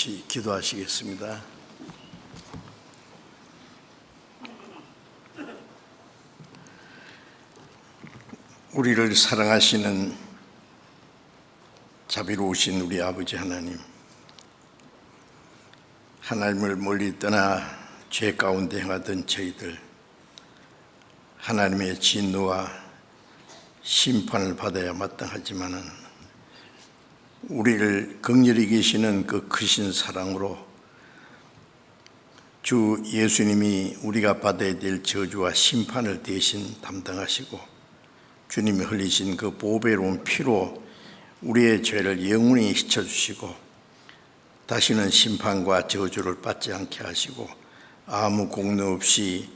같이 기도하시겠습니다. 우리를 사랑하시는 자비로우신 우리 아버지 하나님, 하나님을 멀리 떠나 죄 가운데 행하던 저희들, 하나님의 진노와 심판을 받아야 마땅하지만은 우리를 긍휼히 계시는 그 크신 사랑으로 주 예수님이 우리가 받아야 될 저주와 심판을 대신 담당하시고 주님이 흘리신 그 보배로운 피로 우리의 죄를 영원히 씻어주시고 다시는 심판과 저주를 받지 않게 하시고 아무 공로 없이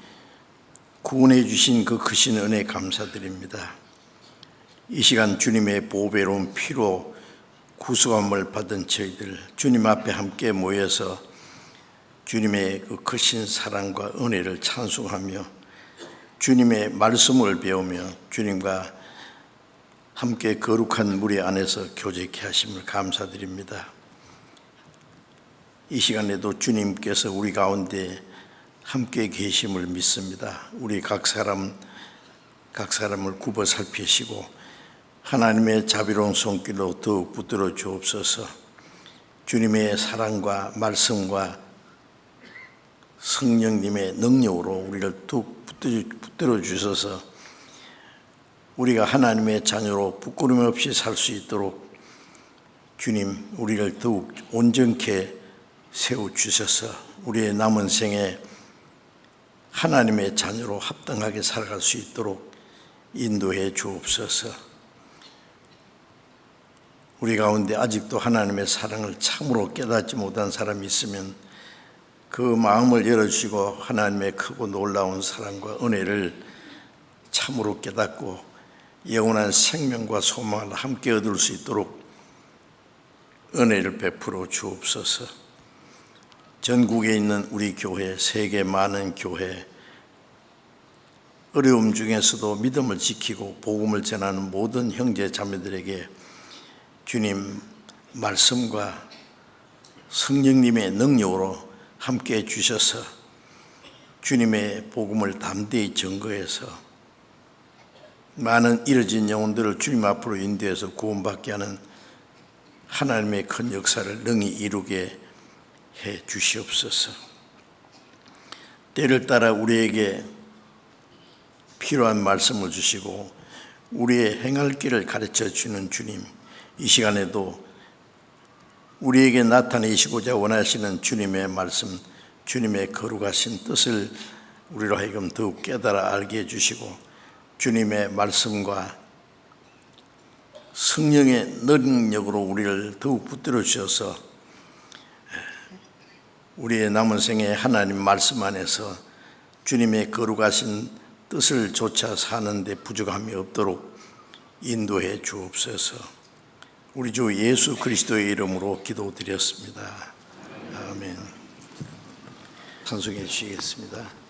구원해 주신 그 크신 은혜 감사드립니다. 이 시간 주님의 보배로운 피로 구속함을 받은 저희들 주님 앞에 함께 모여서 주님의 그 크신 사랑과 은혜를 찬송하며 주님의 말씀을 배우며 주님과 함께 거룩한 무리 안에서 교제케 하심을 감사드립니다. 이 시간에도 주님께서 우리 가운데 함께 계심을 믿습니다. 우리 각 사람을 굽어 살피시고 하나님의 자비로운 손길로 더욱 붙들어 주옵소서. 주님의 사랑과 말씀과 성령님의 능력으로 우리를 더욱 붙들어 주셔서 우리가 하나님의 자녀로 부끄러움 없이 살 수 있도록 주님 우리를 더욱 온전케 세워주셔서 우리의 남은 생에 하나님의 자녀로 합당하게 살아갈 수 있도록 인도해 주옵소서. 우리 가운데 아직도 하나님의 사랑을 참으로 깨닫지 못한 사람이 있으면 그 마음을 열어주시고 하나님의 크고 놀라운 사랑과 은혜를 참으로 깨닫고 영원한 생명과 소망을 함께 얻을 수 있도록 은혜를 베풀어 주옵소서. 전국에 있는 우리 교회, 세계 많은 교회, 어려움 중에서도 믿음을 지키고 복음을 전하는 모든 형제 자매들에게 주님 말씀과 성령님의 능력으로 함께 주셔서 주님의 복음을 담대히 증거해서 많은 잃어진 영혼들을 주님 앞으로 인도해서 구원받게 하는 하나님의 큰 역사를 능히 이루게 해 주시옵소서. 때를 따라 우리에게 필요한 말씀을 주시고 우리의 행할 길을 가르쳐 주는 주님, 이 시간에도 우리에게 나타내시고자 원하시는 주님의 말씀, 주님의 거룩하신 뜻을 우리로 하여금 더욱 깨달아 알게 해주시고 주님의 말씀과 성령의 능력으로 우리를 더욱 붙들어 주셔서 우리의 남은 생에 하나님 말씀 안에서 주님의 거룩하신 뜻을 좇아 사는 데 부족함이 없도록 인도해 주옵소서. 우리 주 예수 그리스도의 이름으로 기도드렸습니다. 아멘. 찬송해 주시겠습니다.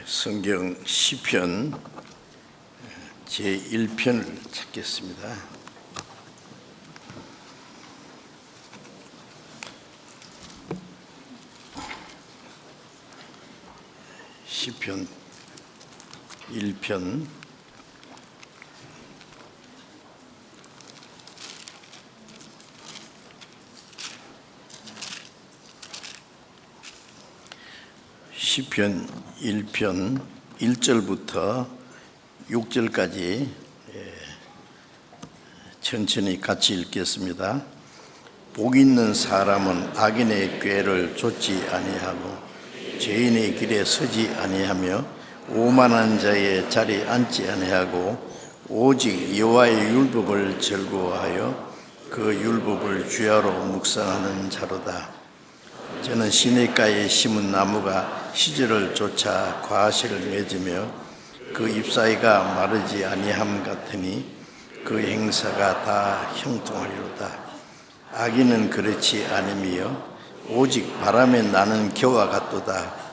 성경 시편 제1편을 찾겠습니다. 시편 1편 시편 1편 1절부터 6절까지 천천히 같이 읽겠습니다. 복 있는 사람은 악인의 꾀를 좇지 아니하고 죄인의 길에 서지 아니하며 오만한 자의 자리에 앉지 아니하고 오직 여호와의 율법을 즐거워하여 그 율법을 주야로 묵상하는 자로다. 저는 시냇가에 심은 나무가 시절을 쫓아 과실을 맺으며 그 잎사귀가 마르지 아니함 같으니 그 행사가 다 형통하리로다. 악인은 그렇지 않으며 오직 바람에 나는 겨와 같도다.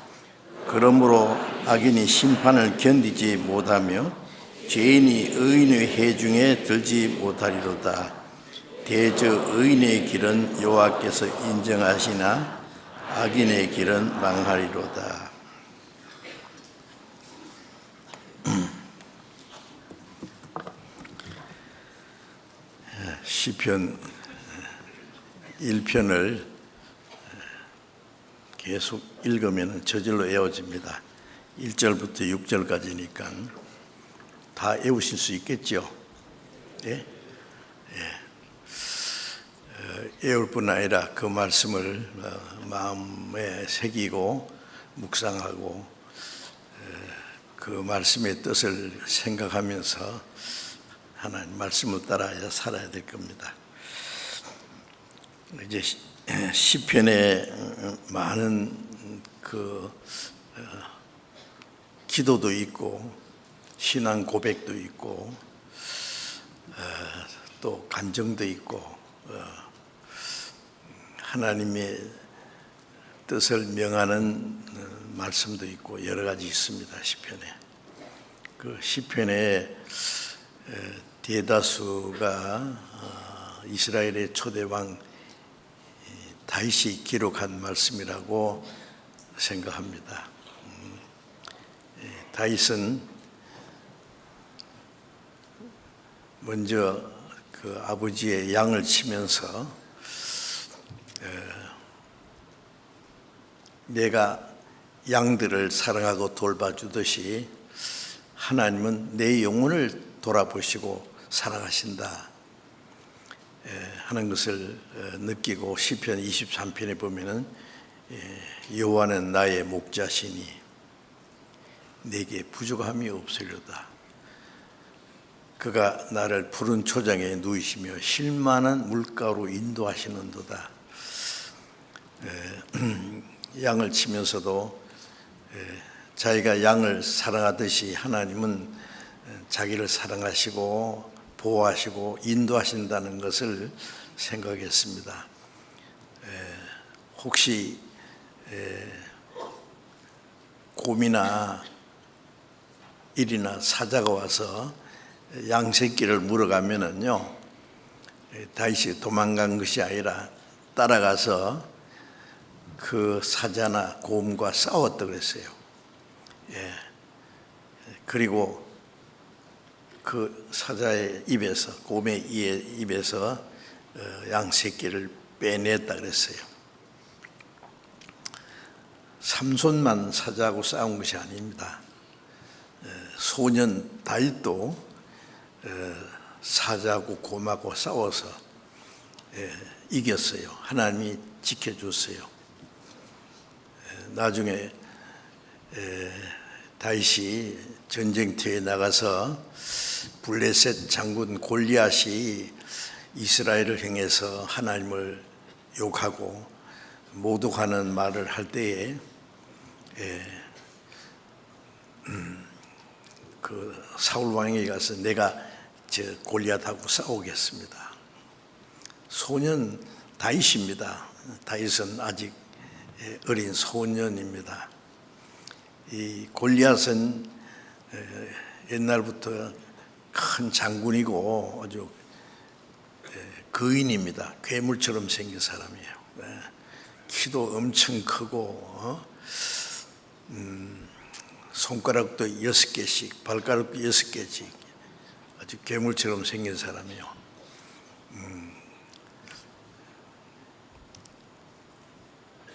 그러므로 악인이 심판을 견디지 못하며 죄인이 의인의 해중에 들지 못하리로다. 대저 의인의 길은 여호와께서 인정하시나 악인의 길은 망하리로다. 시편 1편을 계속 읽으면 저절로 외워집니다. 1절부터 6절까지니까 다 외우실 수 있겠죠? 예? 외울 뿐 아니라 그 말씀을 마음에 새기고 묵상하고 그 말씀의 뜻을 생각하면서 하나님 말씀을 따라야 살아야 될 겁니다. 이제 시편에 많은 그 기도도 있고 신앙 고백도 있고 또 간정도 있고 하나님의 뜻을 명하는 말씀도 있고 여러 가지 있습니다. 시편에. 그 시편의 대다수가 이스라엘의 초대 왕 다윗이 기록한 말씀이라고 생각합니다. 다윗은 먼저 그 아버지의 양을 치면서 내가 양들을 사랑하고 돌봐주듯이 하나님은 내 영혼을 돌아보시고 사랑하신다 하는 것을 느끼고 시편 23편에 보면은 여호와는 나의 목자시니 내게 부족함이 없으리로다. 그가 나를 푸른 초장에 누이시며 쉴만한 물가로 인도하시는도다. 양을 치면서도 자기가 양을 사랑하듯이 하나님은 자기를 사랑하시고 보호하시고 인도하신다는 것을 생각했습니다. 혹시 곰이나 일이나 사자가 와서 양 새끼를 물어가면은요, 다윗이 도망간 것이 아니라 따라가서 그 사자나 곰과 싸웠다 그랬어요. 그리고 그 사자의 입에서, 곰의 입에서 양 새끼를 빼냈다 그랬어요. 삼손만 사자하고 싸운 것이 아닙니다. 소년 다윗도 사자하고 곰하고 싸워서 이겼어요. 하나님이 지켜줬어요. 나중에 다윗이 전쟁터에 나가서 블레셋 장군 골리앗이 이스라엘을 향해서 하나님을 욕하고 모독하는 말을 할 때에 그 사울 왕에게 가서 내가 저 골리앗하고 싸우겠습니다. 소년 다윗입니다. 다윗은 아직 어린 소년입니다. 이 골리앗은 옛날부터 큰 장군이고 아주 거인입니다. 괴물처럼 생긴 사람이에요. 키도 엄청 크고 손가락도 6개씩, 발가락도 6개씩 아주 괴물처럼 생긴 사람이에요.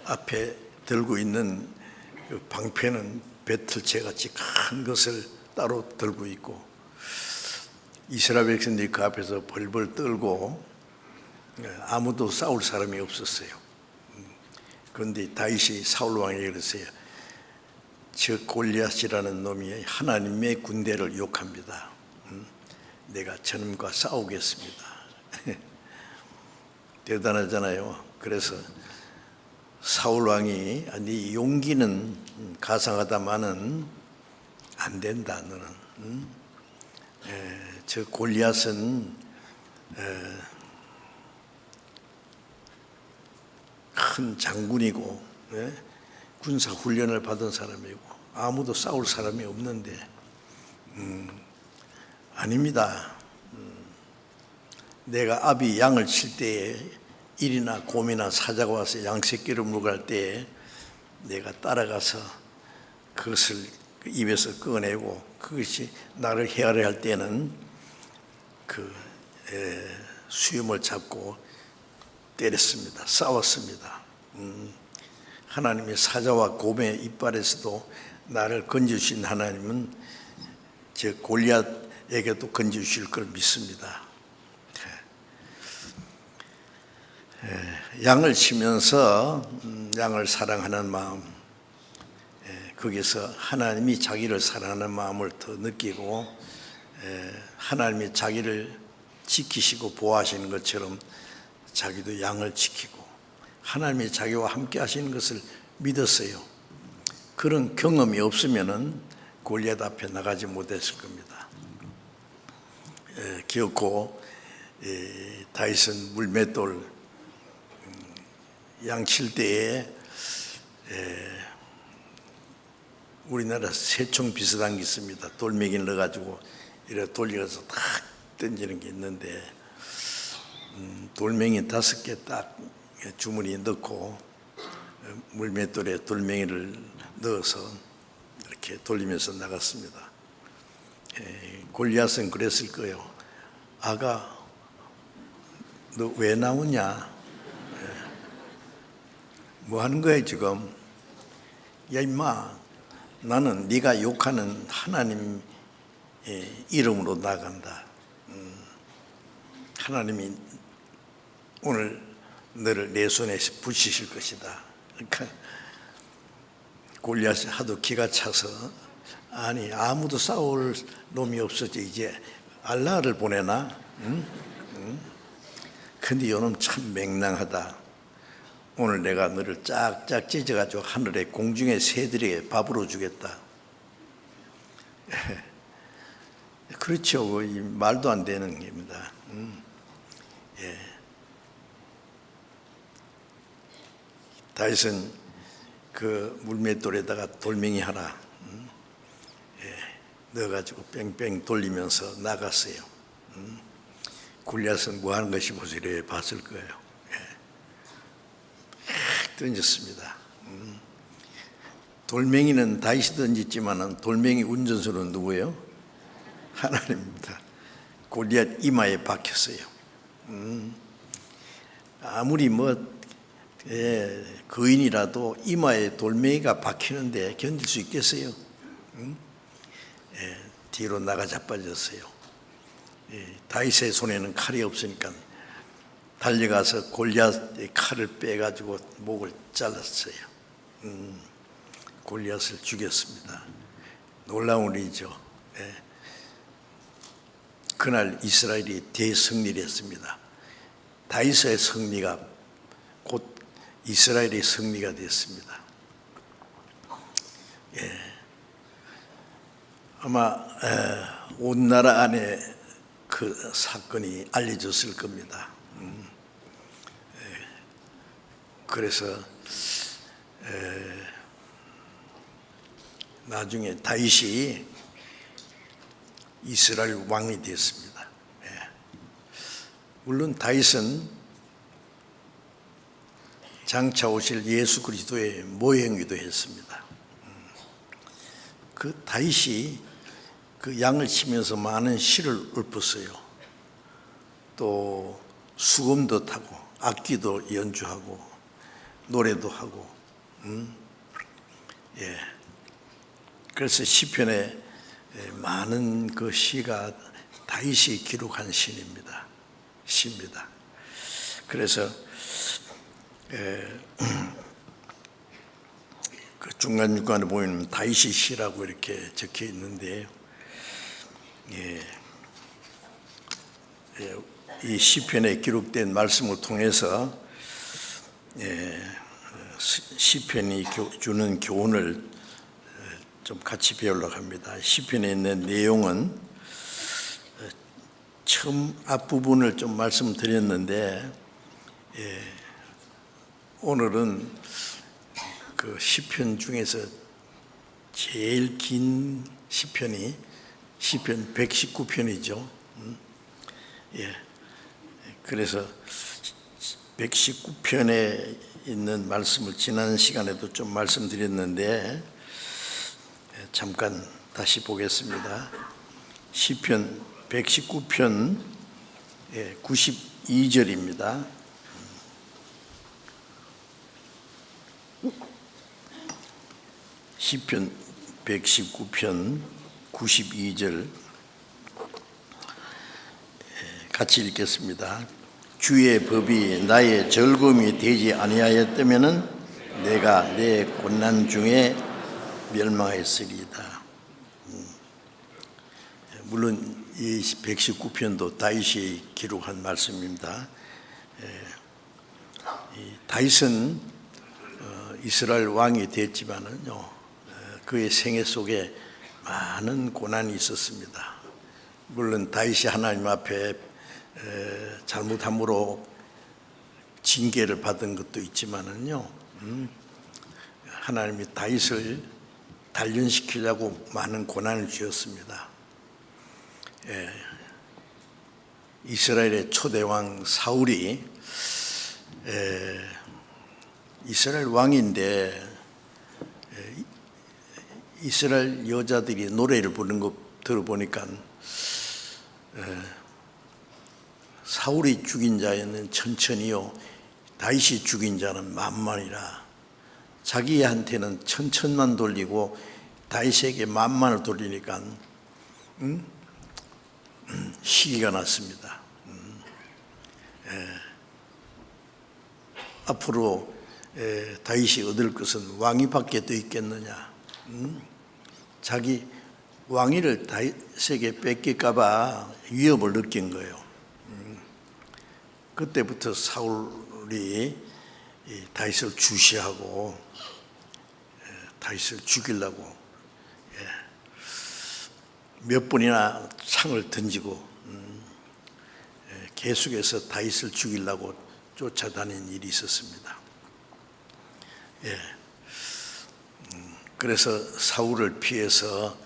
앞에 들고 있는 그 방패는 배틀체 같이 큰 것을 따로 들고 있고, 이스라엘 백성들이 그 앞에서 벌벌 떨고 아무도 싸울 사람이 없었어요. 그런데 다윗이 사울 왕에게 그랬어요. 저 골리앗이라는 놈이 하나님의 군대를 욕합니다. 내가 저놈과 싸우겠습니다. 대단하잖아요. 그래서 사울 왕이 네 용기는 가상하다마는 안 된다. 너는 저 골리앗은 큰 장군이고 군사 훈련을 받은 사람이고 아무도 싸울 사람이 없는데 아닙니다. 내가 아비 양을 칠 때에 일이나 곰이나 사자가 와서 양 새끼를 물갈 때에 내가 따라가서 그것을 입에서 꺼내고 그것이 나를 헤아려 할 때는 그 수염을 잡고 때렸습니다. 싸웠습니다. 하나님의 사자와 곰의 이빨에서도 나를 건져주신 하나님은 저 골리앗에게도 건져주실 걸 믿습니다. 양을 치면서 양을 사랑하는 마음, 거기서 하나님이 자기를 사랑하는 마음을 더 느끼고 하나님이 자기를 지키시고 보호하시는 것처럼 자기도 양을 지키고 하나님이 자기와 함께 하시는 것을 믿었어요. 그런 경험이 없으면은 골리앗 앞에 나가지 못했을 겁니다. 기어코 다윗은 물맷돌 양칠 때에 우리나라 새총 비슷한 게 있습니다. 돌멩이를 넣어가지고 이렇게 돌려서 탁 던지는 게 있는데 돌멩이 5개 딱 주머니에 넣고 물맷돌에 돌멩이를 넣어서 이렇게 돌리면서 나갔습니다. 골리앗은 그랬을 거예요. 아가, 너 왜 나오냐? 뭐 하는 거야 지금? 야 임마, 나는 네가 욕하는 하나님 이름으로 나간다. 하나님이 오늘 너를 내 손에 붙이실 것이다. 그러니까 골리앗이 하도 기가 차서 아니 아무도 싸울 놈이 없었지 이제 알라를 보내나? 근데 요놈 참 맹랑하다. 오늘 내가 너를 짝짝 찢어가지고 하늘에 공중의 새들에게 밥으로 주겠다. 그렇죠. 말도 안 되는 겁니다. 다윗은 그 물맷돌에다가 돌멩이 하나 넣어가지고 뺑뺑 돌리면서 나갔어요. 골리앗은 뭐 하는 것이 보시래 봤을 거예요. 던졌습니다. 돌멩이는 다윗이 던졌지만 돌멩이 운전수는 누구예요? 하나님입니다. 골리앗 이마에 박혔어요. 아무리 거인이라도 이마에 돌멩이가 박히는데 견딜 수 있겠어요? 뒤로 나가 자빠졌어요. 다윗의 손에는 칼이 없으니까 달려가서 골리앗의 칼을 빼가지고 목을 잘랐어요. 골리앗을 죽였습니다. 놀라운 일이죠. 그날 이스라엘이 대승리를 했습니다. 다윗의 승리가 곧 이스라엘의 승리가 됐습니다. 아마 온 나라 안에 그 사건이 알려졌을 겁니다. 그래서 나중에 다윗이 이스라엘 왕이 되었습니다. 물론 다윗은 장차 오실 예수 그리스도의 모형이기도 했습니다. 그 다윗이 그 양을 치면서 많은 시를 읊었어요. 또 수금도 타고 악기도 연주하고 노래도 하고, 그래서 시편에 많은 그 시가 다윗이 기록한 시입니다. 그래서 그 중간중간에 보이는 다윗의 시라고 이렇게 적혀 있는데, 이 시편에 기록된 말씀을 통해서 시편이 주는 교훈을 좀 같이 배우려고 합니다. 시편에 있는 내용은 처음 앞부분을 좀 말씀드렸는데, 오늘은 그 시편 중에서 제일 긴 시편이 시편 119편이죠. 그래서 119편에 있는 말씀을 지난 시간에도 좀 말씀드렸는데 잠깐 다시 보겠습니다. 시편 119편 92절입니다. 시편 119편 92절 같이 읽겠습니다. 주의 법이 나의 즐거움이 되지 아니하였다면은 내가 내 고난 중에 멸망했으리이다. 물론 이 119편도 다윗이 기록한 말씀입니다. 다윗은 이스라엘 왕이 됐지만은요, 그의 생애 속에 많은 고난이 있었습니다. 물론 다윗이 하나님 앞에 잘못함으로 징계를 받은 것도 있지만은요, 하나님이 다윗을 단련시키려고 많은 고난을 주었습니다. 이스라엘의 초대왕 사울이 이스라엘 왕인데 이스라엘 여자들이 노래를 부르는 거 들어보니까 사울이 죽인 자에는 천천히요 다윗이 죽인 자는 만만이라. 자기한테는 천천만 돌리고 다윗에게 만만을 돌리니까 시기가 났습니다. 앞으로 다윗이 얻을 것은 왕위밖에 더 있겠느냐. 자기 왕위를 다윗에게 뺏길까 봐 위협을 느낀 거예요. 그때부터 사울이 다윗을 주시하고 다윗을 죽이려고 몇 번이나 창을 던지고 계속해서 다윗을 죽이려고 쫓아다닌 일이 있었습니다. 그래서 사울을 피해서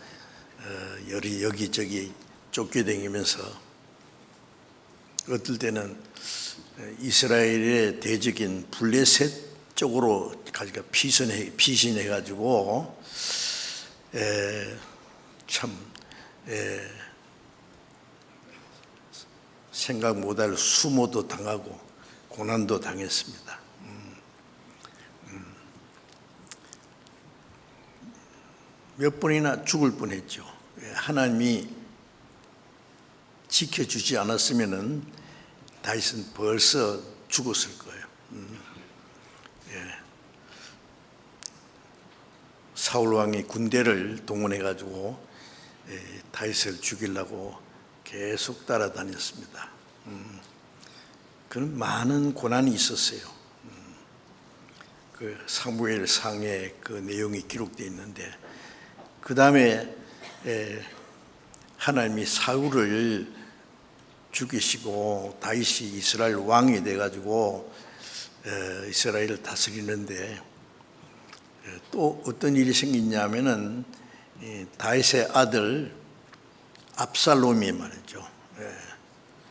여기저기 쫓겨다니면서 어떨 때는 이스라엘의 대적인 블레셋 쪽으로 가지고 피신해가지고 참 생각 못할 수모도 당하고 고난도 당했습니다. 몇 번이나 죽을 뻔했죠. 하나님이 지켜주지 않았으면은 다윗은 벌써 죽었을 거예요. 사울 왕이 군대를 동원해 가지고 다윗을 죽이려고 계속 따라다녔습니다. 그런 많은 고난이 있었어요. 그 사무엘 상에 그 내용이 기록되어 있는데, 그 다음에 하나님이 사울을 죽이시고 다윗이 이스라엘 왕이 돼가지고 이스라엘을 다스리는데 또 어떤 일이 생겼냐면은 다윗의 아들 압살롬이 말이죠.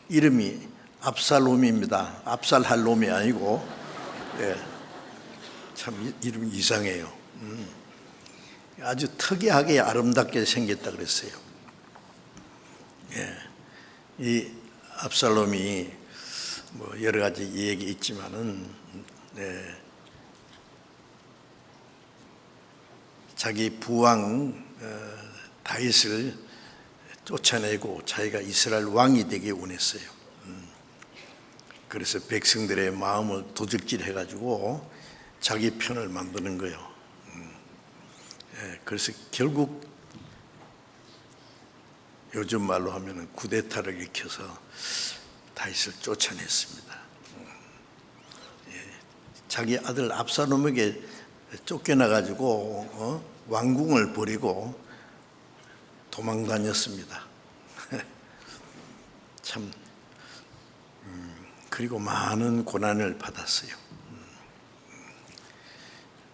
이름이 압살롬입니다. 압살할 놈이 아니고, 참 이름이 이상해요. 아주 특이하게 아름답게 생겼다 그랬어요. 이 압살롬이 뭐 여러 가지 얘기 있지만은, 자기 부왕 다윗을 쫓아내고 자기가 이스라엘 왕이 되기 원했어요. 그래서 백성들의 마음을 도적질해가지고 자기 편을 만드는 거예요. 그래서 결국 요즘 말로 하면 쿠데타를 일으켜서 다윗을 쫓아냈습니다. 자기 아들 압살롬에게 쫓겨나가지고 왕궁을 버리고 도망다녔습니다. 참, 그리고 많은 고난을 받았어요.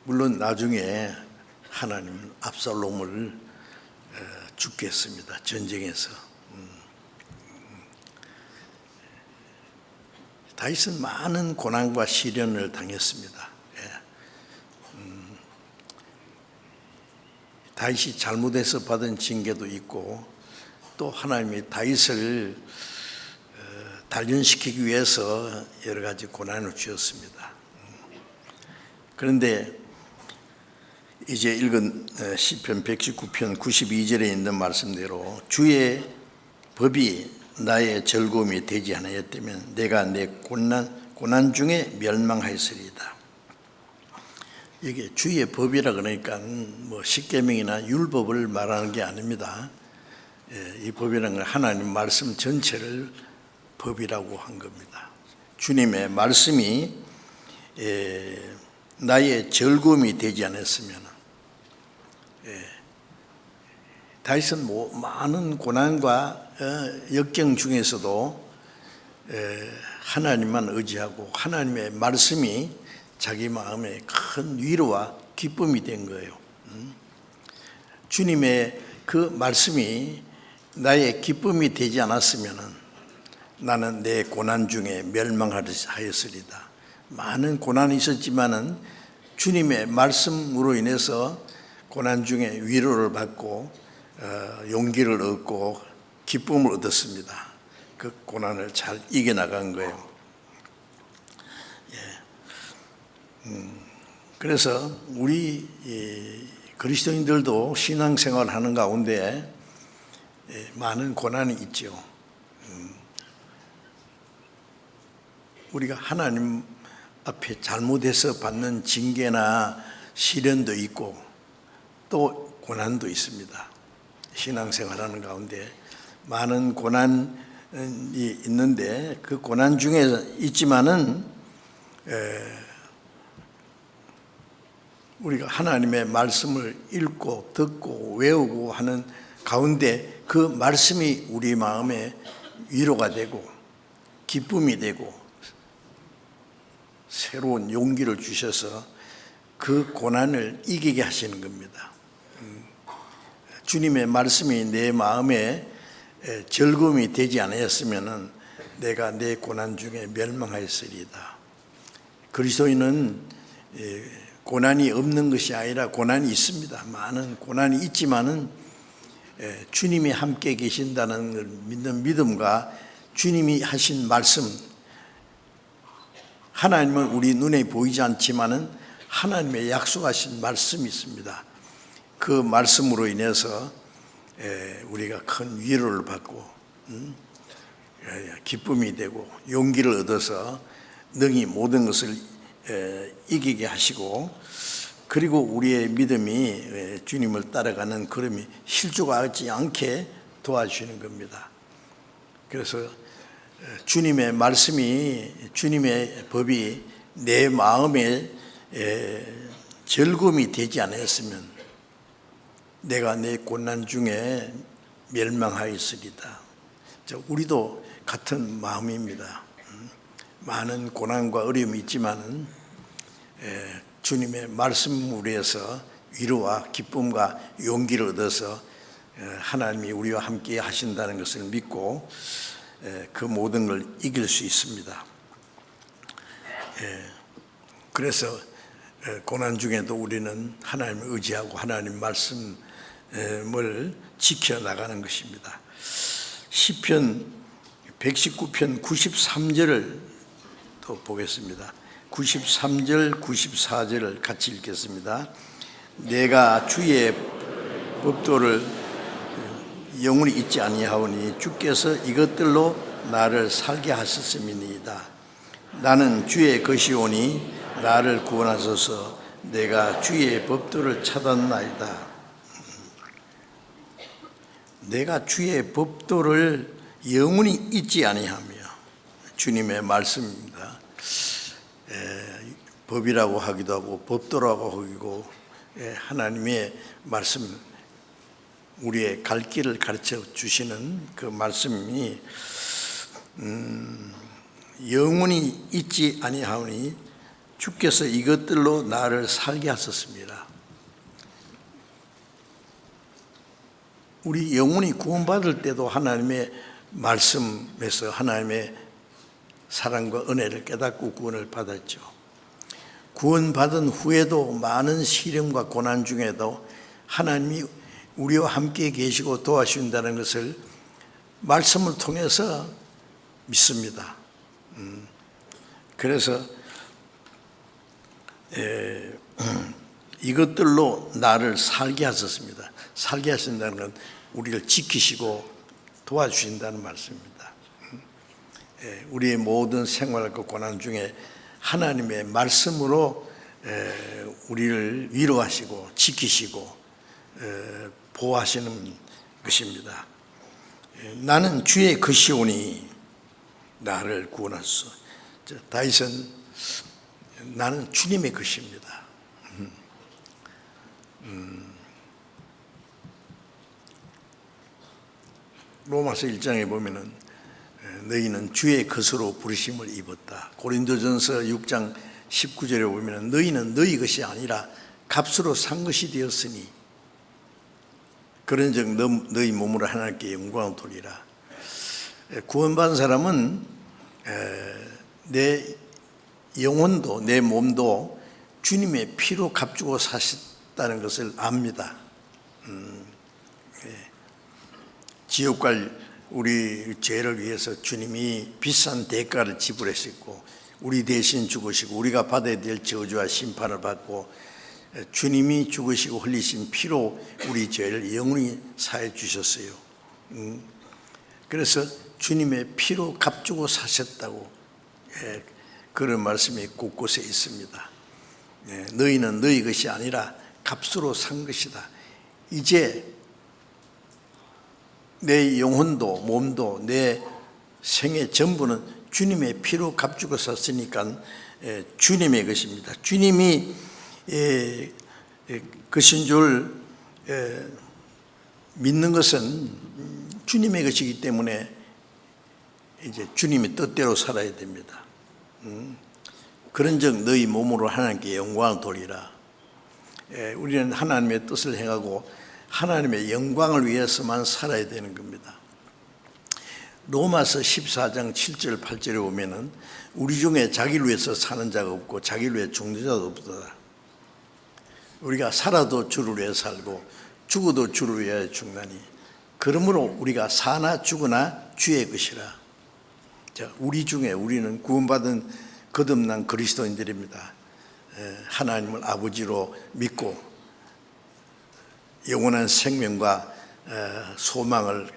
물론 나중에 하나님은 압살롬을 죽게 했습니다. 전쟁에서. 다윗은 많은 고난과 시련을 당했습니다. 다윗이 잘못해서 받은 징계도 있고, 또 하나님이 다윗을 단련시키기 위해서 여러 가지 고난을 주었습니다. 그런데 이제 읽은 시편 119편 92절에 있는 말씀대로 주의 법이 나의 즐거움이 되지 않았다면 내가 내 고난 중에 멸망하였으리이다. 이게 주의 법이라 그러니까 뭐 십계명이나 율법을 말하는 게 아닙니다. 이 법이라는 건 하나님 말씀 전체를 법이라고 한 겁니다. 주님의 말씀이 나의 즐거움이 되지 않았으면, 다윗은 뭐 많은 고난과 역경 중에서도 하나님만 의지하고 하나님의 말씀이 자기 마음에 큰 위로와 기쁨이 된 거예요. 주님의 그 말씀이 나의 기쁨이 되지 않았으면 나는 내 고난 중에 멸망하였으리다. 많은 고난이 있었지만은 주님의 말씀으로 인해서 고난 중에 위로를 받고 용기를 얻고 기쁨을 얻었습니다. 그 고난을 잘 이겨나간 거예요. 그래서 우리 그리스도인들도 신앙생활을 하는 가운데 많은 고난이 있죠. 우리가 하나님 앞에 잘못해서 받는 징계나 시련도 있고 또 고난도 있습니다. 신앙생활하는 가운데 많은 고난이 있는데 그 고난 중에 있지만은 우리가 하나님의 말씀을 읽고 듣고 외우고 하는 가운데 그 말씀이 우리 마음에 위로가 되고 기쁨이 되고 새로운 용기를 주셔서 그 고난을 이기게 하시는 겁니다. 주님의 말씀이 내 마음에 즐거움이 되지 않았으면 내가 내 고난 중에 멸망하였으리이다. 그리스도인은 고난이 없는 것이 아니라 고난이 있습니다. 많은 고난이 있지만은 주님이 함께 계신다는 걸 믿는 믿음과 주님이 하신 말씀, 하나님은 우리 눈에 보이지 않지만은 하나님의 약속하신 말씀이 있습니다. 그 말씀으로 인해서 우리가 큰 위로를 받고 기쁨이 되고 용기를 얻어서 능히 모든 것을 이기게 하시고, 그리고 우리의 믿음이 주님을 따라가는 걸음이 실족하지 않게 도와주시는 겁니다. 그래서 주님의 말씀이, 주님의 법이 내 마음에 즐거움이 되지 않았으면 내가 내 고난 중에 멸망하였으리다. 우리도 같은 마음입니다. 많은 고난과 어려움이 있지만은 주님의 말씀으로 해서 위로와 기쁨과 용기를 얻어서 하나님이 우리와 함께 하신다는 것을 믿고 그 모든 걸 이길 수 있습니다. 그래서 고난 중에도 우리는 하나님을 의지하고 하나님 말씀을 지켜나가는 것입니다. 시편 119편 93절을 또 보겠습니다. 93절 94절을 같이 읽겠습니다. 내가 주의 법도를 영원히 잊지 아니하오니 주께서 이것들로 나를 살게 하셨음이니이다. 나는 주의 것이오니 나를 구원하소서. 내가 주의 법도를 찾았나이다. 내가 주의 법도를 영원히 잊지 아니하며, 주님의 말씀입니다. 법이라고 하기도 하고 법도라고 하기도, 하나님의 말씀, 우리의 갈 길을 가르쳐 주시는 그 말씀이 영원히 잊지 아니하오니 주께서 이것들로 나를 살게 하셨습니다. 우리 영원히 구원받을 때도 하나님의 말씀에서 하나님의 사랑과 은혜를 깨닫고 구원을 받았죠. 구원받은 후에도 많은 시련과 고난 중에도 하나님이 우리와 함께 계시고 도와주신다는 것을 말씀을 통해서 믿습니다. 그래서 이것들로 나를 살게 하셨습니다. 살게 하신다는 건 우리를 지키시고 도와주신다는 말씀입니다. 우리의 모든 생활과 고난 중에 하나님의 말씀으로 우리를 위로하시고 지키시고 보호하시는 것입니다. 나는 주의 것이오니 나를 구원하소서. 다윗은 나는 주님의 것입니다. 로마서 1장에 보면은 너희는 주의 것으로 부르심을 입었다. 고린도전서 6장 19절에 보면은 너희는 너희 것이 아니라 값으로 산 것이 되었으니 그런즉 너희 몸으로 하나님께 영광을 돌리라. 구원받은 사람은 내 영혼도 내 몸도 주님의 피로 값주고 사셨다는 것을 압니다. 지옥 갈 우리 죄를 위해서 주님이 비싼 대가를 지불하셨고 우리 대신 죽으시고 우리가 받아야 될 저주와 심판을 받고 주님이 죽으시고 흘리신 피로 우리 죄를 영원히 사해 주셨어요. 그래서 주님의 피로 값주고 사셨다고 그런 말씀이 곳곳에 있습니다. 너희는 너희 것이 아니라 값으로 산 것이다. 이제 내 영혼도 몸도 내 생의 전부는 주님의 피로 값주고 샀으니까 주님의 것입니다. 주님이 것인 줄 믿는 것은 주님의 것이기 때문에 이제 주님의 뜻대로 살아야 됩니다. 그런즉 너희 몸으로 하나님께 영광을 돌리라. 우리는 하나님의 뜻을 행하고 하나님의 영광을 위해서만 살아야 되는 겁니다. 로마서 14장 7절 8절에 보면은 우리 중에 자기를 위해서 사는 자가 없고 자기를 위해 죽는 자도 없다. 우리가 살아도 주를 위해 살고 죽어도 주를 위해 죽나니 그러므로 우리가 사나 죽으나 주의 것이라. 자, 우리 중에 우리는 구원받은 거듭난 그리스도인들입니다. 하나님을 아버지로 믿고 영원한 생명과 소망을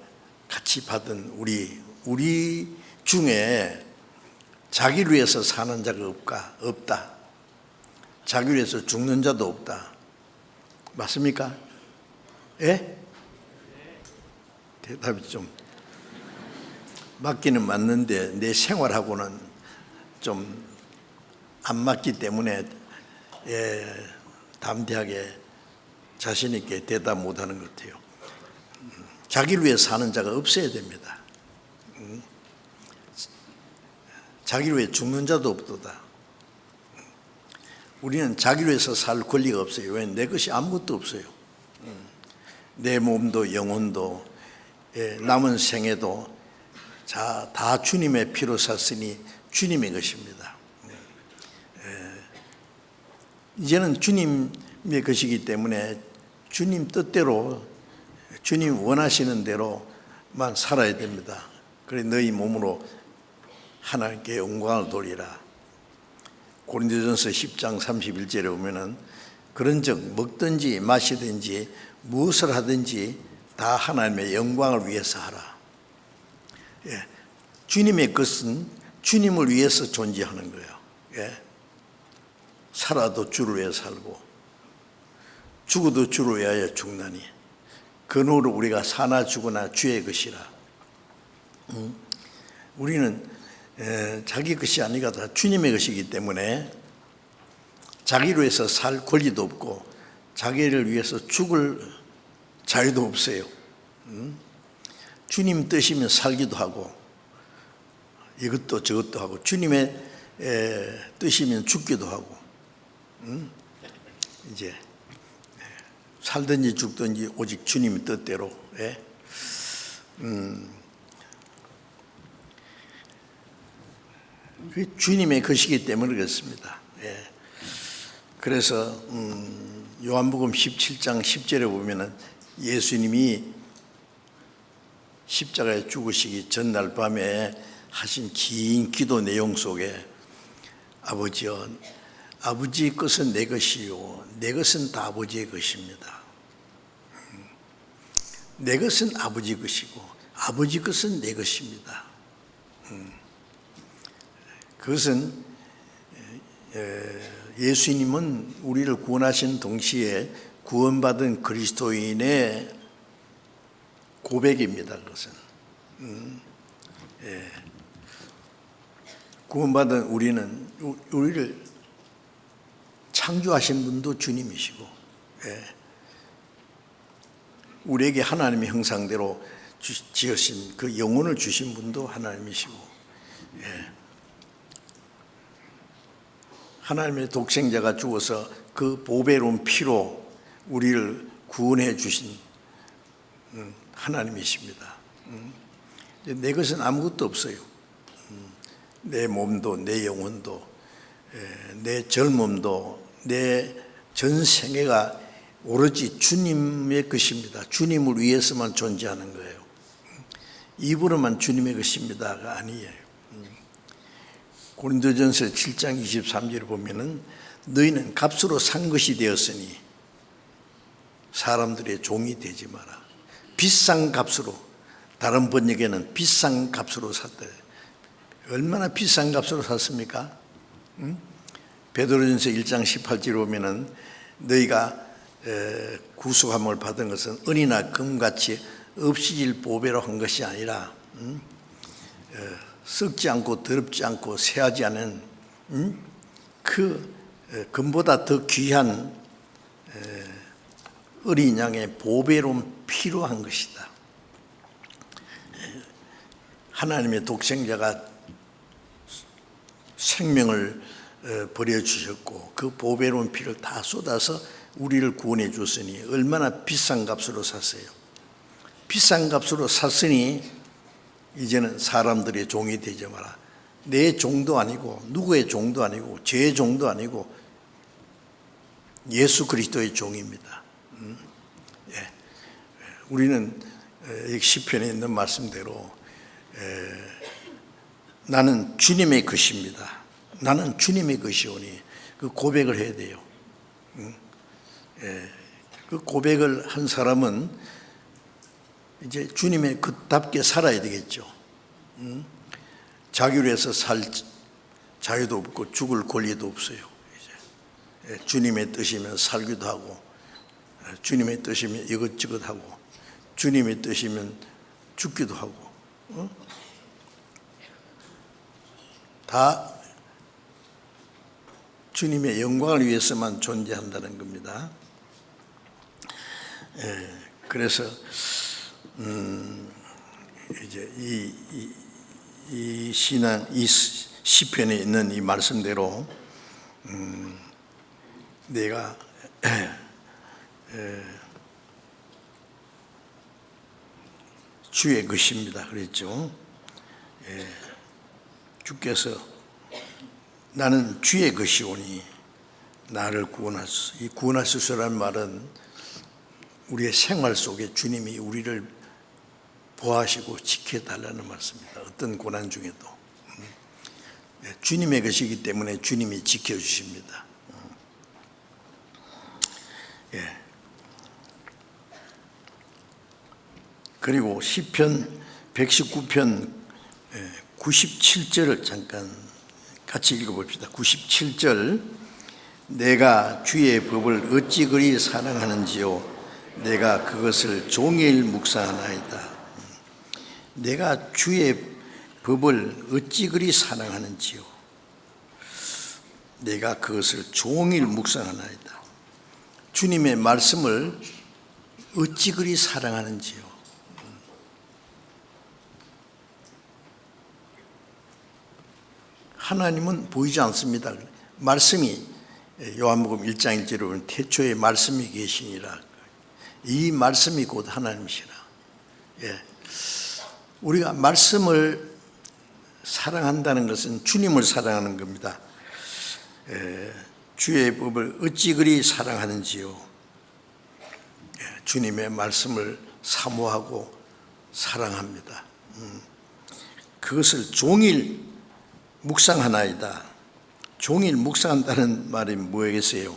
같이 받은 우리 중에 자기를 위해서 사는 자가 없다. 자기를 위해서 죽는 자도 없다. 맞습니까? 예? 대답이 좀 맞기는 맞는데 내 생활하고는 좀 안 맞기 때문에 담대하게 자신 있게 대답 못하는 것 같아요. 자기를 위해 사는 자가 없어야 됩니다. 자기를 위해 죽는 자도 없도다. 우리는 자기로 해서 살 권리가 없어요. 왜? 내 것이 아무것도 없어요. 내 몸도 영혼도 남은 생애도 다 주님의 피로 샀으니 주님의 것입니다. 이제는 주님의 것이기 때문에 주님 뜻대로 주님 원하시는 대로만 살아야 됩니다. 그래 너희 몸으로 하나님께 영광을 돌리라. 고린도전서 10장 31절에 보면은 그런즉 먹든지 마시든지 무엇을 하든지 다 하나님의 영광을 위해서 하라. 주님의 것은 주님을 위해서 존재하는 거예요. 살아도 주를 위해 살고 죽어도 주를 위하여 죽나니 그노로 우리가 사나 죽으나 주의 것이라. 우리는 자기 것이 아니라 다 주님의 것이기 때문에 자기로 해서 살 권리도 없고 자기를 위해서 죽을 자유도 없어요. 주님 뜻이면 살기도 하고 이것도 저것도 하고 주님의 뜻이면 죽기도 하고 이제 살든지 죽든지 오직 주님의 뜻대로. 주님의 것이기 때문에 그렇습니다. 그래서 요한복음 17장 10절에 보면은 예수님이 십자가에 죽으시기 전날 밤에 하신 긴 기도 내용 속에 아버지여 아버지의 것은 내 것이요 내 것은 다 아버지의 것입니다. 내 것은 아버지 것이고 아버지 것은 내 것입니다. 그것은 예수님은 우리를 구원하신 동시에 구원받은 그리스도인의 고백입니다. 그것은 구원받은 우리를 창조하신 분도 주님이시고 우리에게 하나님의 형상대로 지으신 그 영혼을 주신 분도 하나님이시고 하나님의 독생자가 죽어서 그 보배로운 피로 우리를 구원해 주신 하나님이십니다. 내 것은 아무것도 없어요. 내 몸도 내 영혼도 내 젊음도 내 전 생애가 오로지 주님의 것입니다. 주님을 위해서만 존재하는 거예요. 입으로만 주님의 것입니다가 아니에요. 고린도전서 7장 23절을 보면은 너희는 값으로 산 것이 되었으니 사람들의 종이 되지 마라. 비싼 값으로, 다른 번역에는 비싼 값으로 샀다. 얼마나 비싼 값으로 샀습니까? 베드로전서 1장 18절에 보면은 너희가 구속함을 받은 것은 은이나 금같이 없이질 보배로 한 것이 아니라 썩지 않고 더럽지 않고 새하지 않은 그 금보다 더 귀한 어린 양의 보배로운 피로 한 것이다. 하나님의 독생자가 생명을 버려주셨고 그 보배로운 피를 다 쏟아서 우리를 구원해 줬으니 얼마나 비싼 값으로 샀어요. 비싼 값으로 샀으니 이제는 사람들의 종이 되지 마라. 내 종도 아니고 누구의 종도 아니고 죄의 종도 아니고 예수 그리스도의 종입니다. 우리는 시편에 있는 말씀대로 나는 주님의 것입니다. 나는 주님의 것이오니 그 고백을 해야 돼요. 그 고백을 한 사람은 이제 주님의 그답게 살아야 되겠죠. 자기로 해서 살 자유도 없고 죽을 권리도 없어요. 이제 주님의 뜻이면 살기도 하고 주님의 뜻이면 이것저것 하고 주님의 뜻이면 죽기도 하고 다 주님의 영광을 위해서만 존재한다는 겁니다. 그래서 이제 이 신앙 이 시편에 있는 이 말씀대로 내가 주의 것입니다 그랬죠. 주께서 나는 주의 것이오니 나를 구원하소서. 이 구원하소서라는 말은 우리의 생활 속에 주님이 우리를 보호하시고 지켜달라는 말씀입니다. 어떤 고난 중에도 주님의 것이기 때문에 주님이 지켜주십니다. 그리고 시편 119편 97절을 잠깐 같이 읽어봅시다. 97절 내가 주의 법을 어찌 그리 사랑하는지요 내가 그것을 종일 묵상하나이다. 내가 주의 법을 어찌 그리 사랑하는지요 내가 그것을 종일 묵상하나이다. 주님의 말씀을 어찌 그리 사랑하는지요. 하나님은 보이지 않습니다. 말씀이 요한복음 1장 1절에 보면 태초에 말씀이 계시니라. 이 말씀이 곧 하나님이시라. 우리가 말씀을 사랑한다는 것은 주님을 사랑하는 겁니다. 주의 법을 어찌 그리 사랑하는지요. 주님의 말씀을 사모하고 사랑합니다. 그것을 종일 묵상하나이다. 종일 묵상한다는 말이 뭐겠어요?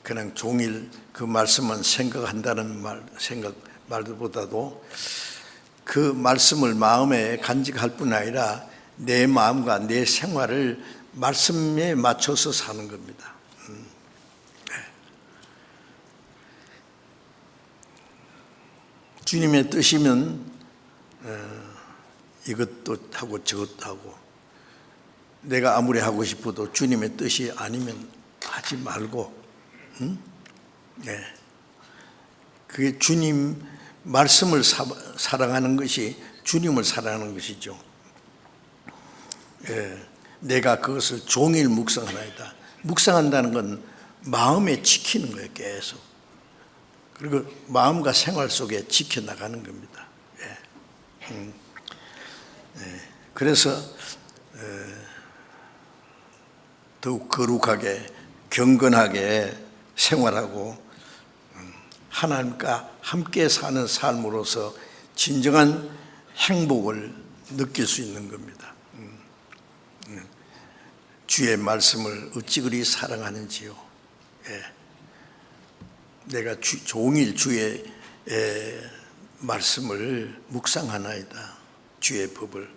그냥 종일 그 말씀만 생각한다는 말보다도 그 말씀을 마음에 간직할 뿐 아니라 내 마음과 내 생활을 말씀에 맞춰서 사는 겁니다. 주님의 뜻이면 이것도 하고 저것도 하고 내가 아무리 하고 싶어도 주님의 뜻이 아니면 하지 말고 그게 주님 말씀을 사랑하는 것이 주님을 사랑하는 것이죠. 내가 그것을 종일 묵상하나이다. 묵상한다는 건 마음에 지키는 거예요. 계속. 그리고 마음과 생활 속에 지켜나가는 겁니다. 그래서 더욱 거룩하게 경건하게 생활하고 하나님과 함께 사는 삶으로서 진정한 행복을 느낄 수 있는 겁니다. 주의 말씀을 어찌 그리 사랑하는지요. 내가 종일 주의 말씀을 묵상하나이다. 주의 법을.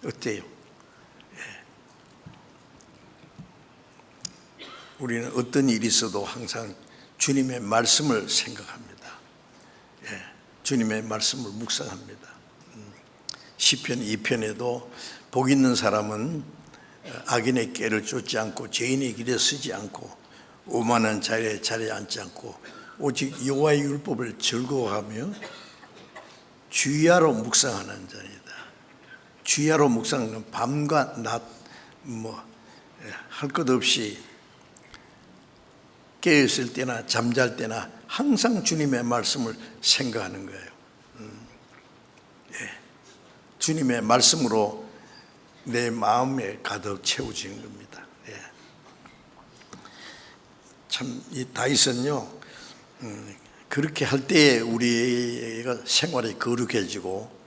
어때요? 우리는 어떤 일이 있어도 항상 주님의 말씀을 생각합니다. 주님의 말씀을 묵상합니다. 시편 2편에도 복 있는 사람은 악인의 꾀를 쫓지 않고 죄인의 길에 서지 않고 오만한 자리에 앉지 않고 오직 여호와의 율법을 즐거워하며 주야로 묵상하는 자이다. 주야로 묵상하는 밤과 낮 할 것 없이 깨어있을 때나 잠잘 때나 항상 주님의 말씀을 생각하는 거예요. 주님의 말씀으로 내 마음에 가득 채워지는 겁니다. 참 이 다윗은요 그렇게 할 때에 우리가 생활이 거룩해지고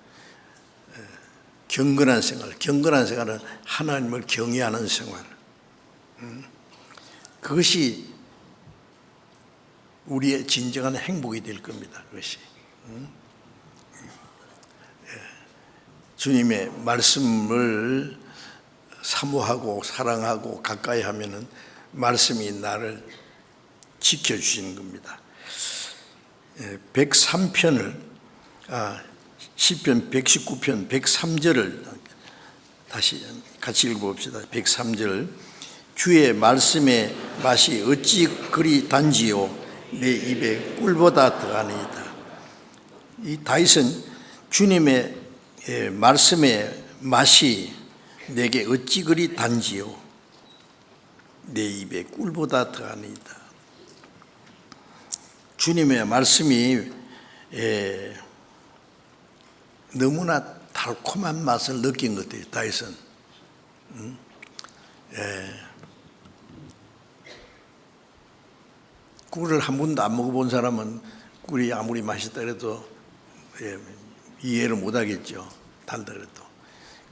경건한 생활은 하나님을 경외하는 생활. 그것이 우리의 진정한 행복이 될 겁니다. 그것이 주님의 말씀을 사모하고 사랑하고 가까이 하면은 말씀이 나를 지켜주시는 겁니다. 103편을 시편 119편 103절을 다시 같이 읽어봅시다. 103절 주의 말씀의 맛이 어찌 그리 단지요 내 입에 꿀보다 더하니이다. 이 다윗은 주님의 말씀의 맛이 내게 어찌 그리 단지요 내 입에 꿀보다 더하니이다. 주님의 말씀이 너무나 달콤한 맛을 느낀 것 같아요. 다윗은 꿀을 한 번도 안 먹어본 사람은 꿀이 아무리 맛있다 그래도 이해를 못하겠죠. 달다 그래도.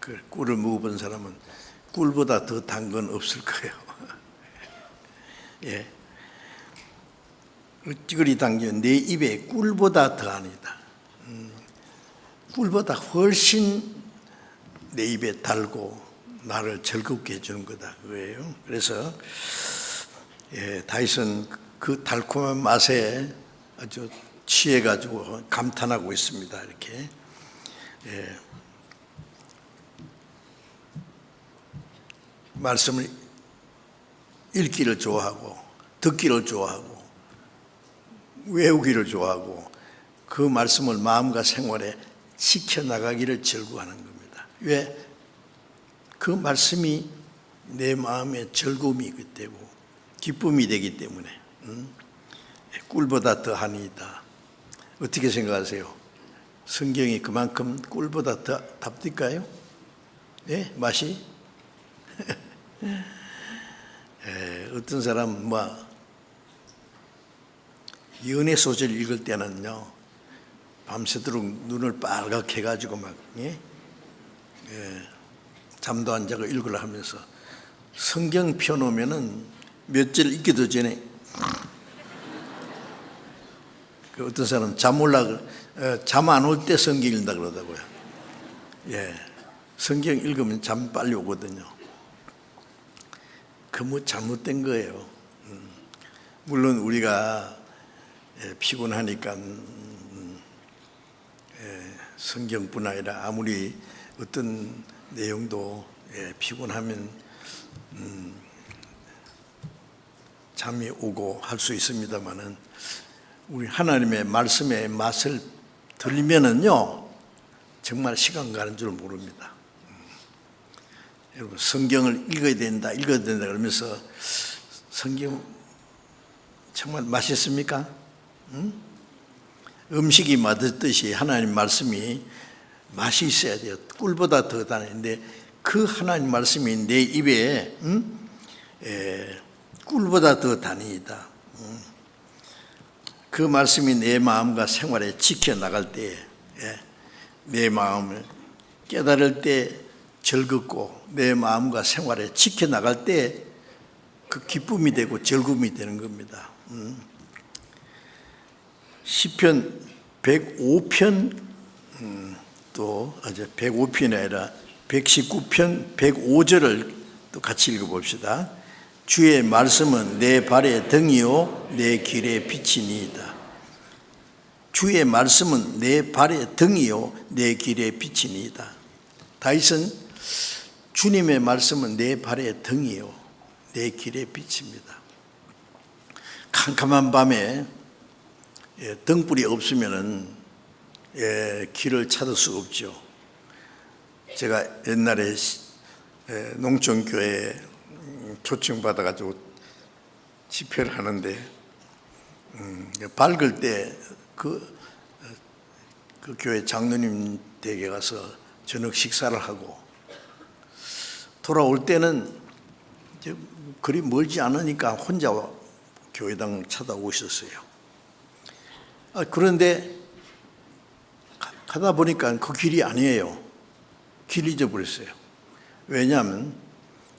그 꿀을 먹어본 사람은 꿀보다 더 단 건 없을 거예요. 예. 찌그리 당겨 내 입에 꿀보다 더하니다. 꿀보다 훨씬 내 입에 달고 나를 즐겁게 해주는 거다 그거예요. 그래서 다윗은 그 달콤한 맛에 아주 취해가지고 감탄하고 있습니다. 이렇게 말씀을 읽기를 좋아하고 듣기를 좋아하고 외우기를 좋아하고 그 말씀을 마음과 생활에 지켜나가기를 즐거워하는 겁니다. 왜? 그 말씀이 내 마음의 즐거움이기 때문에 기쁨이 되기 때문에 꿀보다 더하니이다. 어떻게 생각하세요? 성경이 그만큼 꿀보다 더 답딜까요? 네? 맛이? 어떤 사람 연애 소설 읽을 때는요 밤새도록 눈을 빨갛게 해가지고 막 잠도 안 자고 읽으려 하면서 성경 펴놓으면은 몇 절 읽기도 전에 어떤 사람 잠 안 올 때 성경 읽는다 그러더라고요. 성경 읽으면 잠 빨리 오거든요. 그 잘못된 거예요. 물론 우리가 피곤하니까 성경뿐 아니라 아무리 어떤 내용도 피곤하면 잠이 오고 할 수 있습니다만은 우리 하나님의 말씀의 맛을 들리면은요 정말 시간 가는 줄 모릅니다. 여러분 성경을 읽어야 된다 그러면서 성경 정말 맛있습니까? 음식이 맛있듯이 하나님 말씀이 맛이 있어야 돼요. 꿀보다 더 다른데 그 하나님 말씀이 내 입에 꿀보다 더 다니이다. 그 말씀이 내 마음과 생활에 지켜나갈 때 내 마음을 깨달을 때 즐겁고 내 마음과 생활에 지켜나갈 때 그 기쁨이 되고 즐거움이 되는 겁니다. 시편 105편 또 105편이 아니라 119편 105절을 또 같이 읽어봅시다. 주의 말씀은 내 발의 등이요 내 길의 빛이니이다. 주의 말씀은 내 발의 등이요 내 길의 빛이니이다. 다윗은 주님의 말씀은 내 발의 등이요 내 길의 빛입니다. 캄캄한 밤에 등불이 없으면은 길을 찾을 수가 없죠. 제가 옛날에 농촌교회에 초청받아가지고 집회를 하는데 밝을 때 그 교회 장로님 댁에 가서 저녁 식사를 하고 돌아올 때는 이제 그리 멀지 않으니까 혼자 교회당을 찾아오고 있었어요. 그런데 가다 보니까 그 길이 아니에요. 길이 잊어버렸어요. 왜냐하면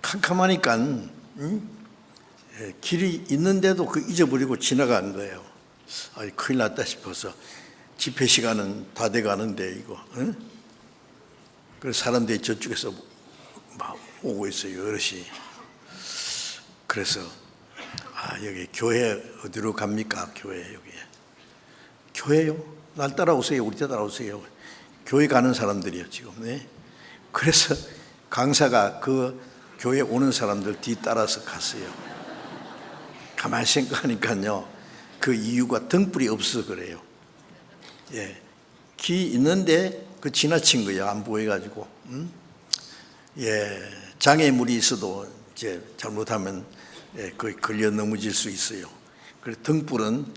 캄캄하니까 길이 있는데도 그 잊어버리고 지나간 거예요. 큰일 났다 싶어서 집회 시간은 다 돼가는데 이거 그래서 사람들이 저쪽에서 막 오고 있어요. 여럿이. 그래서 여기 교회 어디로 갑니까? 교회 여기. 교회요? 날 따라오세요. 우리 따라오세요. 교회 가는 사람들이요 지금. 그래서 강사가 그 교회 오는 사람들 뒤 따라서 갔어요. 가만히 생각하니까요 그 이유가 등불이 없어서 그래요. 기 있는데 그 지나친 거예요. 안 보여가지고. 장애물이 있어도 이제 잘못하면 거의 걸려 넘어질 수 있어요. 그래서 등불은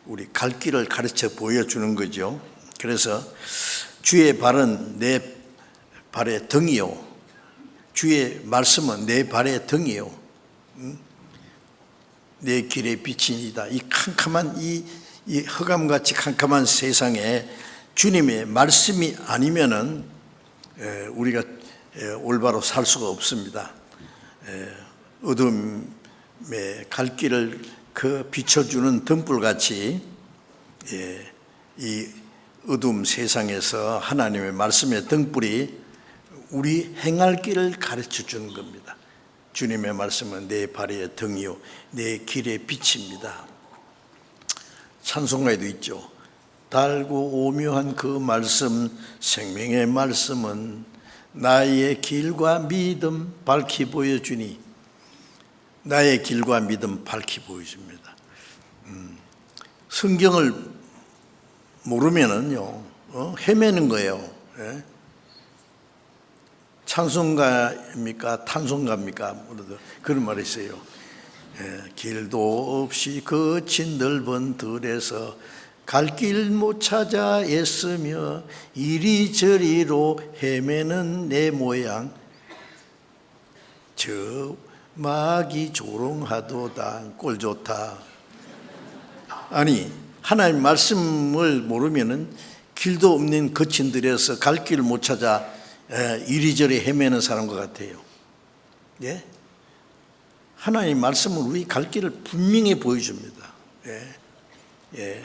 우리 갈 길을 가르쳐 보여주는 거죠. 그래서 주의 발은 내 발의 등이요, 주의 말씀은 내 발의 등이요, 내 길의 빛이니다. 이 캄캄한 이 흑암같이 캄캄한 세상에 주님의 말씀이 아니면은 우리가 올바로 살 수가 없습니다. 어둠의 갈 길을 그 비춰주는 등불같이 이 어둠 세상에서 하나님의 말씀의 등불이 우리 행할 길을 가르쳐 주는 겁니다. 주님의 말씀은 내 발의 등이요 내 길의 빛입니다. 찬송가에도 있죠. 달고 오묘한 그 말씀, 생명의 말씀은 나의 길과 믿음 밝히 보여주니, 나의 길과 믿음 밝히 보여줍니다. 성경을 모르면은요 헤매는 거예요. 찬송가입니까 탄송가입니까? 그런 말이 있어요. 길도 없이 거친 넓은 들에서 갈 길 못 찾아 애쓰며 이리저리로 헤매는 내 모양, 저 막이 조롱하도다. 꼴 좋다. 아니, 하나님 말씀을 모르면은 길도 없는 거친 들에서 갈 길을 못 찾아 이리저리 헤매는 사람과 같아요. 예? 하나님 말씀은 우리 갈 길을 분명히 보여줍니다. 예.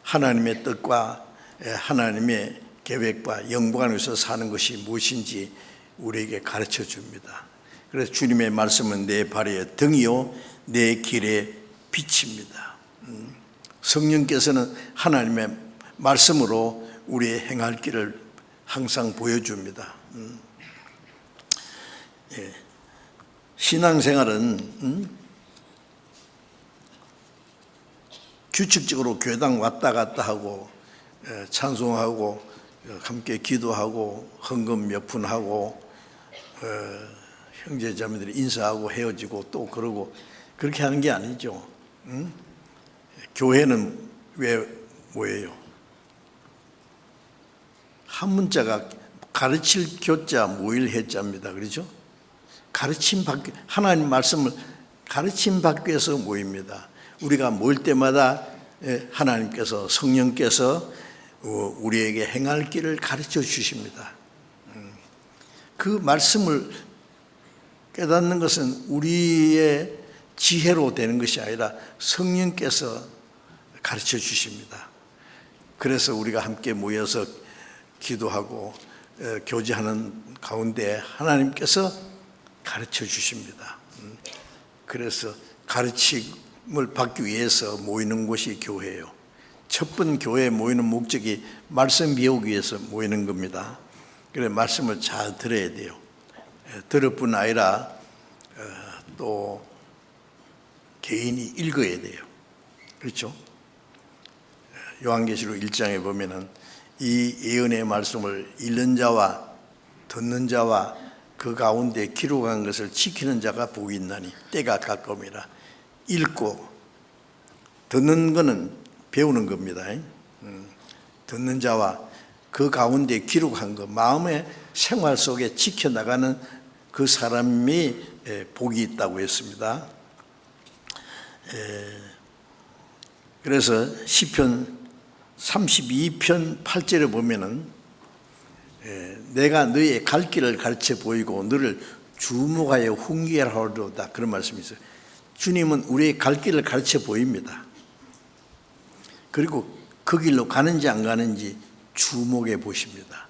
하나님의 뜻과 하나님의 계획과 영광 안에서 사는 것이 무엇인지 우리에게 가르쳐 줍니다. 그래서 주님의 말씀은 내 발의 등이요 내 길의 빛입니다. 성령께서는 하나님의 말씀으로 우리의 행할 길을 항상 보여줍니다. 신앙생활은 규칙적으로 교회당 왔다 갔다 하고 찬송하고 함께 기도하고 헌금 몇 푼 하고 형제자매들이 인사하고 헤어지고 또 그러고 그렇게 하는 게 아니죠. 교회는 왜 뭐예요? 한 문자가 가르칠 교자 모일 해자입니다. 그렇죠? 가르침 받기, 하나님 말씀을 가르침 받기 위해서 모입니다. 우리가 모일 때마다 하나님께서 성령께서 우리에게 행할 길을 가르쳐 주십니다. 그 말씀을 깨닫는 것은 우리의 지혜로 되는 것이 아니라 성령께서 가르쳐 주십니다. 그래서 우리가 함께 모여서 기도하고 교제하는 가운데 하나님께서 가르쳐 주십니다. 그래서 가르침을 받기 위해서 모이는 곳이 교회예요. 첫 번 교회에 모이는 목적이 말씀 배우기 위해서 모이는 겁니다. 그래서 말씀을 잘 들어야 돼요. 들을 뿐 아니라 또 개인이 읽어야 돼요. 그렇죠? 요한계시록 1장에 보면은 이 예언의 말씀을 읽는 자와 듣는 자와 그 가운데 기록한 것을 지키는 자가 복이 있나니 때가 가까움이라. 읽고 듣는 것은 배우는 겁니다. 듣는 자와 그 가운데 기록한 것, 마음의 생활 속에 지켜나가는 그 사람이 복이 있다고 했습니다. 그래서 시편 32편 8절에 보면은 내가 너의 갈 길을 가르쳐 보이고 너를 주목하여 훈계하리로다, 그런 말씀이 있어요. 주님은 우리의 갈 길을 가르쳐 보입니다. 그리고 그 길로 가는지 안 가는지 주목해 보십니다.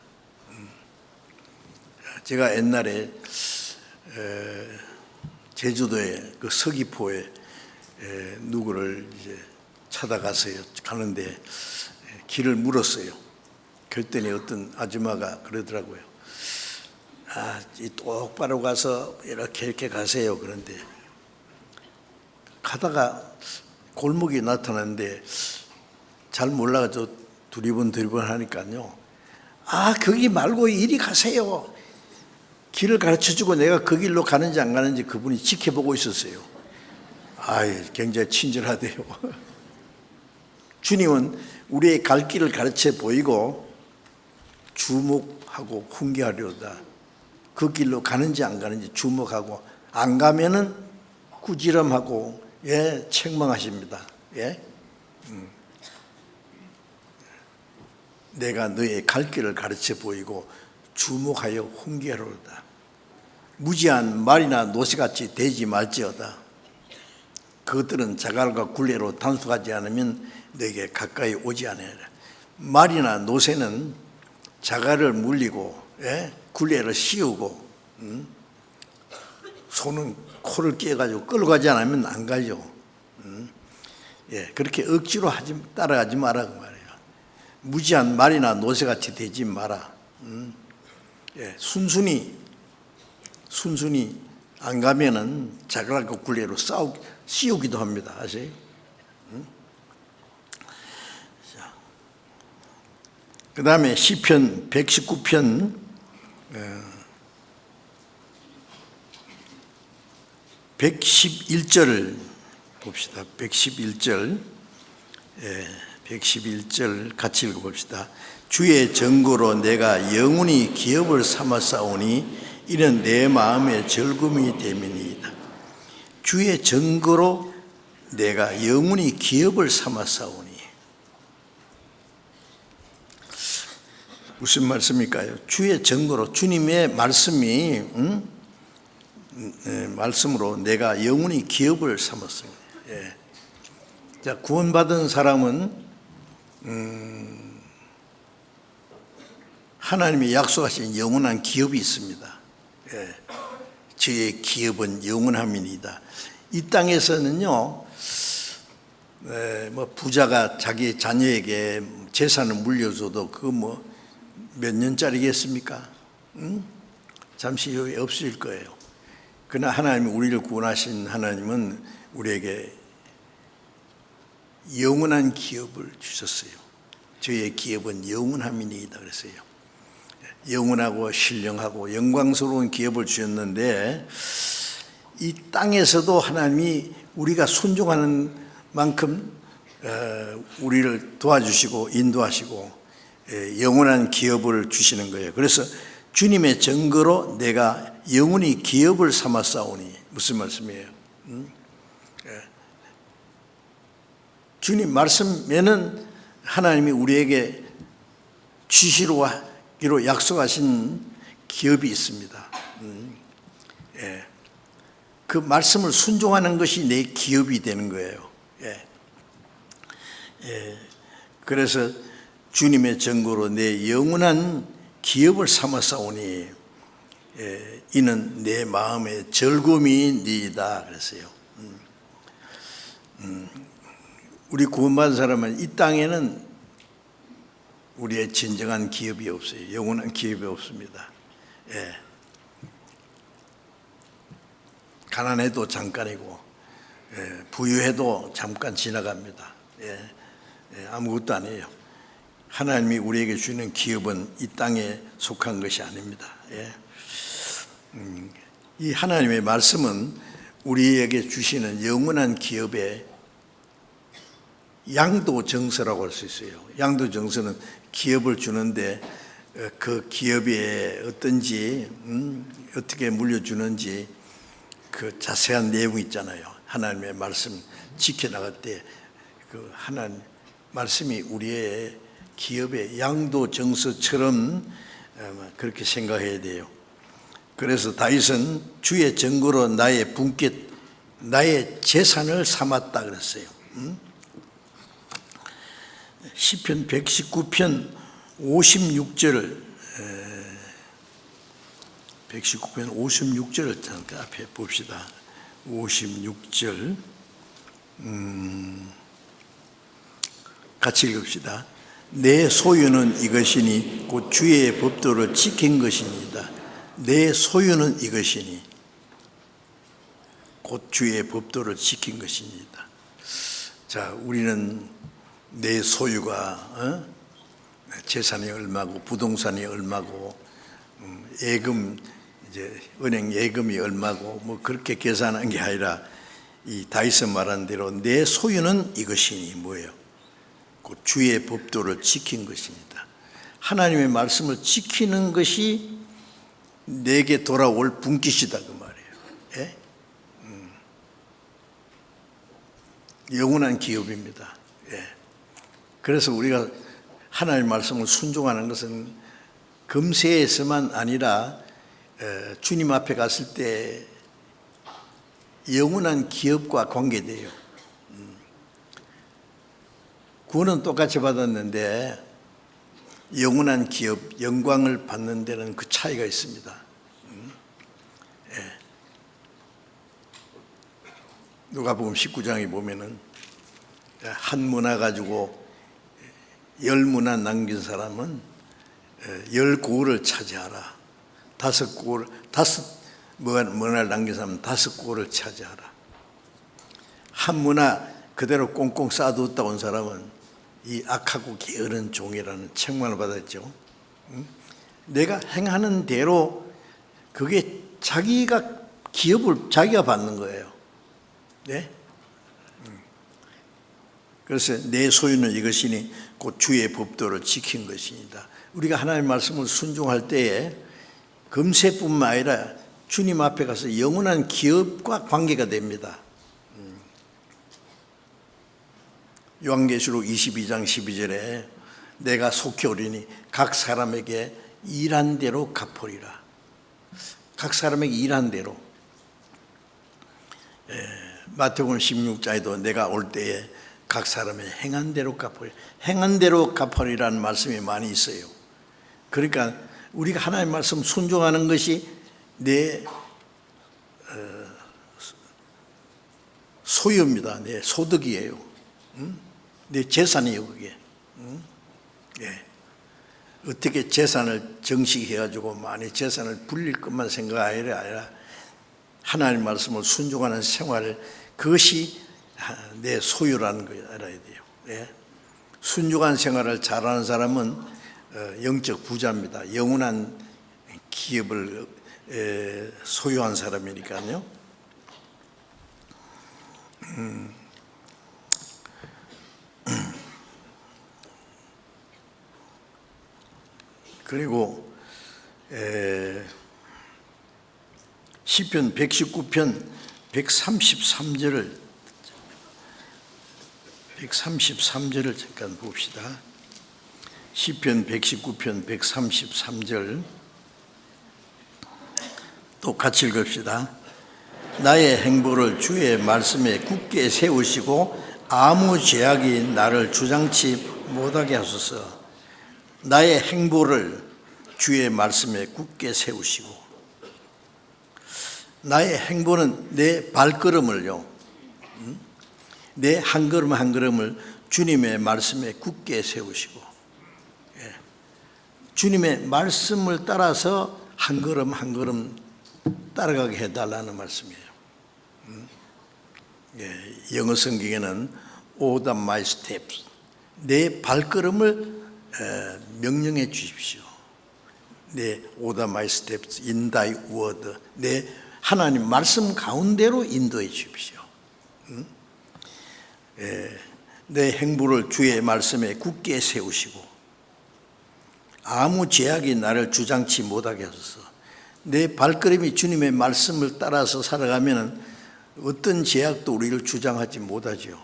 제가 옛날에 제주도에 그 서귀포에 누구를 이제 찾아가서요 가는데 길을 물었어요. 그랬더니 어떤 아줌마가 그러더라고요. 똑바로 가서 이렇게 가세요. 그런데 가다가 골목이 나타났는데 잘 몰라가지고 두리번 하니까요. 거기 말고 이리 가세요. 길을 가르쳐주고 내가 그 길로 가는지 안 가는지 그분이 지켜보고 있었어요. 굉장히 친절하대요. 주님은 우리의 갈 길을 가르쳐 보이고 주목하고 훈계하려다. 그 길로 가는지 안 가는지 주목하고, 안 가면은 꾸지람하고 책망하십니다. 내가 너의 갈 길을 가르쳐 보이고 주목하여 훈계하려다. 무지한 말이나 노새같이 되지 말지어다. 그것들은 자갈과 굴레로 단속하지 않으면 너에게 가까이 오지 않으리라. 말이나 노새는 자갈을 물리고 굴레를 씌우고 소는 코를 끼어가지고 끌고 가지 않으면 안 가죠. 그렇게 억지로 따라가지 마라 그 말이에요. 무지한 말이나 노새같이 되지 마라. 순순히 안 가면은 자갈과 굴레로 씌우기도 합니다. 아세요? 그 다음에 시편 119편 111절 봅시다. 111절 111절 같이 읽어봅시다. 주의 증거로 내가 영원히 기업을 삼았사오니 이는 내 마음의 즐거움이 됨이니이다. 주의 증거로 내가 영원히 기업을 삼았사오니. 무슨 말씀일까요? 주의 증거로, 주님의 말씀이 말씀으로 내가 영원히 기업을 삼았습니다. 자, 구원받은 사람은 하나님이 약속하신 영원한 기업이 있습니다. 저의 기업은 영원함이니이다. 이 땅에서는요, 부자가 자기 자녀에게 재산을 물려줘도 그거 몇 년짜리겠습니까? 잠시 후에 없을 거예요. 그러나 하나님이 우리를 구원하신 하나님은 우리에게 영원한 기업을 주셨어요. 저의 기업은 영원함이니이다 그랬어요. 영원하고 신령하고 영광스러운 기업을 주셨는데, 이 땅에서도 하나님이 우리가 순종하는 만큼 우리를 도와주시고 인도하시고 영원한 기업을 주시는 거예요. 그래서 주님의 증거로 내가 영원히 기업을 삼았사오니. 무슨 말씀이에요? 주님 말씀에는 하나님이 우리에게 주시기로 약속하신 기업이 있습니다. 그 말씀을 순종하는 것이 내 기업이 되는 거예요. 그래서 주님의 증거로 내 영원한 기업을 삼았사오니 이는 내 마음의 즐거움이 니이다 그랬어요. 우리 구원받은 사람은 이 땅에는 우리의 진정한 기업이 없어요. 영원한 기업이 없습니다. 가난해도 잠깐이고 부유해도 잠깐 지나갑니다. 아무것도 아니에요. 하나님이 우리에게 주는 기업은 이 땅에 속한 것이 아닙니다. 이 하나님의 말씀은 우리에게 주시는 영원한 기업의 양도정서라고 할 수 있어요. 양도정서는 기업을 주는데 그 기업이 어떤지, 어떻게 물려주는지 그 자세한 내용이 있잖아요. 하나님의 말씀 지켜나갈 때 그 하나님 말씀이 우리의 기업의 양도정서처럼 그렇게 생각해야 돼요. 그래서 다윗은 주의 증거로 나의 분깃, 나의 재산을 삼았다 그랬어요. 시편 119편 56절 119편 56절을 잠깐 앞에 봅시다. 56절 같이 읽읍시다. 내 소유는 이것이니 곧 주의 법도를 지킨 것이니이다. 내 소유는 이것이니 곧 주의 법도를 지킨 것이니이다. 자, 우리는 내 소유가 재산이 얼마고 부동산이 얼마고 예금 이제 은행 예금이 얼마고 뭐 그렇게 계산한 게 아니라 이 다윗이 말한 대로 내 소유는 이것이니 뭐예요? 그 주의 법도를 지킨 것입니다. 하나님의 말씀을 지키는 것이 내게 돌아올 분깃이다 그 말이에요. 예? 영원한 기업입니다. 예. 그래서 우리가 하나님의 말씀을 순종하는 것은 금세에서만 아니라 주님 앞에 갔을 때 영원한 기업과 관계돼요. 구원은 똑같이 받았는데 영원한 기업, 영광을 받는 데는 그 차이가 있습니다. 예. 누가복음 19장에 보면은 한 문화 가지고 10문화 남긴 사람은 10고을을 차지하라. 5문화를 남긴 사람은 5고을을 차지하라. 한 문화 그대로 꽁꽁 쌓아두었다 온 사람은 이 악하고 게으른 종이라는 책망을 받았죠. 내가 행하는 대로 그게 자기가 기업을 자기가 받는 거예요. 네? 그래서 내 소유는 이것이니 곧 주의 법도를 지킨 것입니다. 우리가 하나님의 말씀을 순종할 때에 금세뿐만 아니라 주님 앞에 가서 영원한 기업과 관계가 됩니다. 요한계시록 22장 12절에 내가 속히 오리니 각 사람에게 일한 대로 갚으리라. 각 사람에게 일한 대로. 마태복음 16장에도 내가 올 때에 각 사람의 행한 대로 갚으리라. 행한 대로 갚으리라는 말씀이 많이 있어요. 그러니까 우리가 하나님의 말씀 순종하는 것이 내 소유입니다. 내 소득이에요. 내 재산이에요, 그게. 예. 어떻게 재산을 정식해가지고 많이 재산을 불릴 것만 생각하는 아니라 하나님의 말씀을 순종하는 생활을 그것이 내 소유라는 걸 알아야 돼요. 예. 순종한 생활을 잘하는 사람은 영적 부자입니다. 영원한 기업을 소유한 사람이니까요. 그리고 시편 119편 133절을 잠깐 봅시다. 시편 119편 133절 또 같이 읽읍시다. 나의 행보를 주의 말씀에 굳게 세우시고 아무 죄악이 나를 주장치 못하게 하소서. 나의 행보를 주의 말씀에 굳게 세우시고, 나의 행보는 내 발걸음을요, 내 한 걸음 한 걸음을 주님의 말씀에 굳게 세우시고, 주님의 말씀을 따라서 한 걸음 한 걸음 따라가게 해달라는 말씀이에요. 영어 성경에는 Order my steps, 내 발걸음을 명령해 주십시오. 내 Order my steps in thy word, 내 하나님 말씀 가운데로 인도해 주십시오. 내 행보를 주의 말씀에 굳게 세우시고 아무 죄악이 나를 주장치 못하게 하소서. 내 발걸음이 주님의 말씀을 따라서 살아가면 어떤 죄악도 우리를 주장하지 못하죠.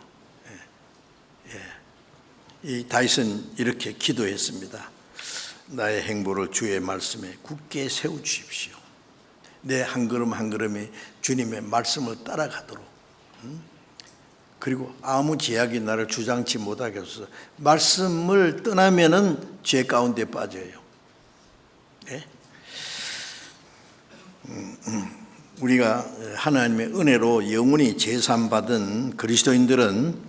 이 다윗은 이렇게 기도했습니다. 나의 행보를 주의 말씀에 굳게 세워주십시오. 내 한 걸음 한 걸음이 주님의 말씀을 따라가도록, 그리고 아무 죄악이 나를 주장치 못하게 하소서. 말씀을 떠나면은 죄 가운데 빠져요. 네? 우리가 하나님의 은혜로 영원히 제삼받은 그리스도인들은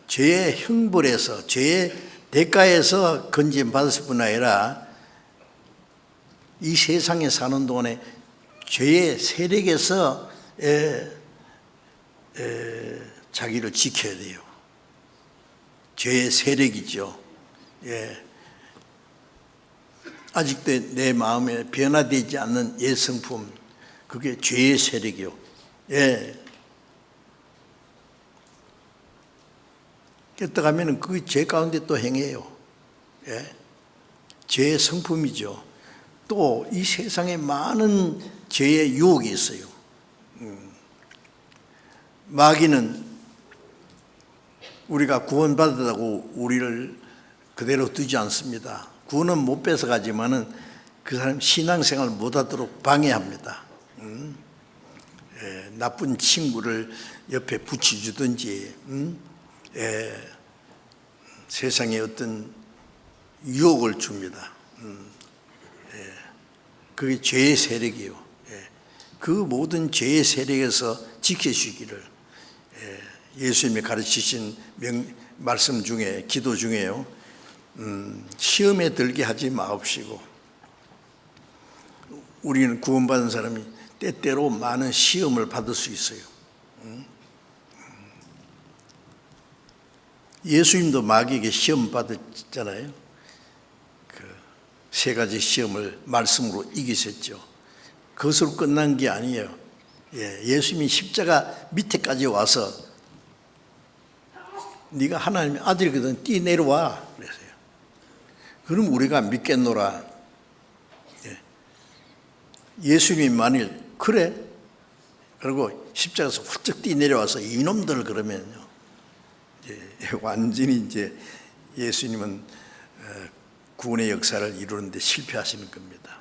죄의 형벌에서, 죄의 대가에서 건진받았을 뿐 아니라 이 세상에 사는 동안에 죄의 세력에서 자기를 지켜야 돼요. 죄의 세력이죠. 아직도 내 마음에 변화되지 않는 옛 성품, 그게 죄의 세력이요. 깼다가면 그 죄 가운데 또 행해요. 예? 죄의 성품이죠. 또 이 세상에 많은 죄의 유혹이 있어요. 마귀는 우리가 구원받았다고 우리를 그대로 두지 않습니다. 구원은 못 뺏어가지만은 그 사람 신앙생활 못하도록 방해합니다. 나쁜 친구를 옆에 붙여주든지, 세상에 어떤 유혹을 줍니다. 그게 죄의 세력이요. 그 모든 죄의 세력에서 지켜주기를 예수님이 가르치신 말씀 중에, 기도 중에요. 시험에 들게 하지 마옵시고. 우리는 구원받은 사람이 때때로 많은 시험을 받을 수 있어요. 예수님도 마귀에게 시험 받았잖아요. 그 세 가지 시험을 말씀으로 이기셨죠. 그것으로 끝난 게 아니에요. 예수님이 십자가 밑에까지 와서 네가 하나님의 아들이거든 뛰내려와 그랬어요. 그럼 우리가 믿겠노라. 예수님이 만일 그래 그리고 십자가에서 훌쩍 뛰내려와서 이놈들 그러면요, 완전히 이제 예수님은 구원의 역사를 이루는데 실패하시는 겁니다.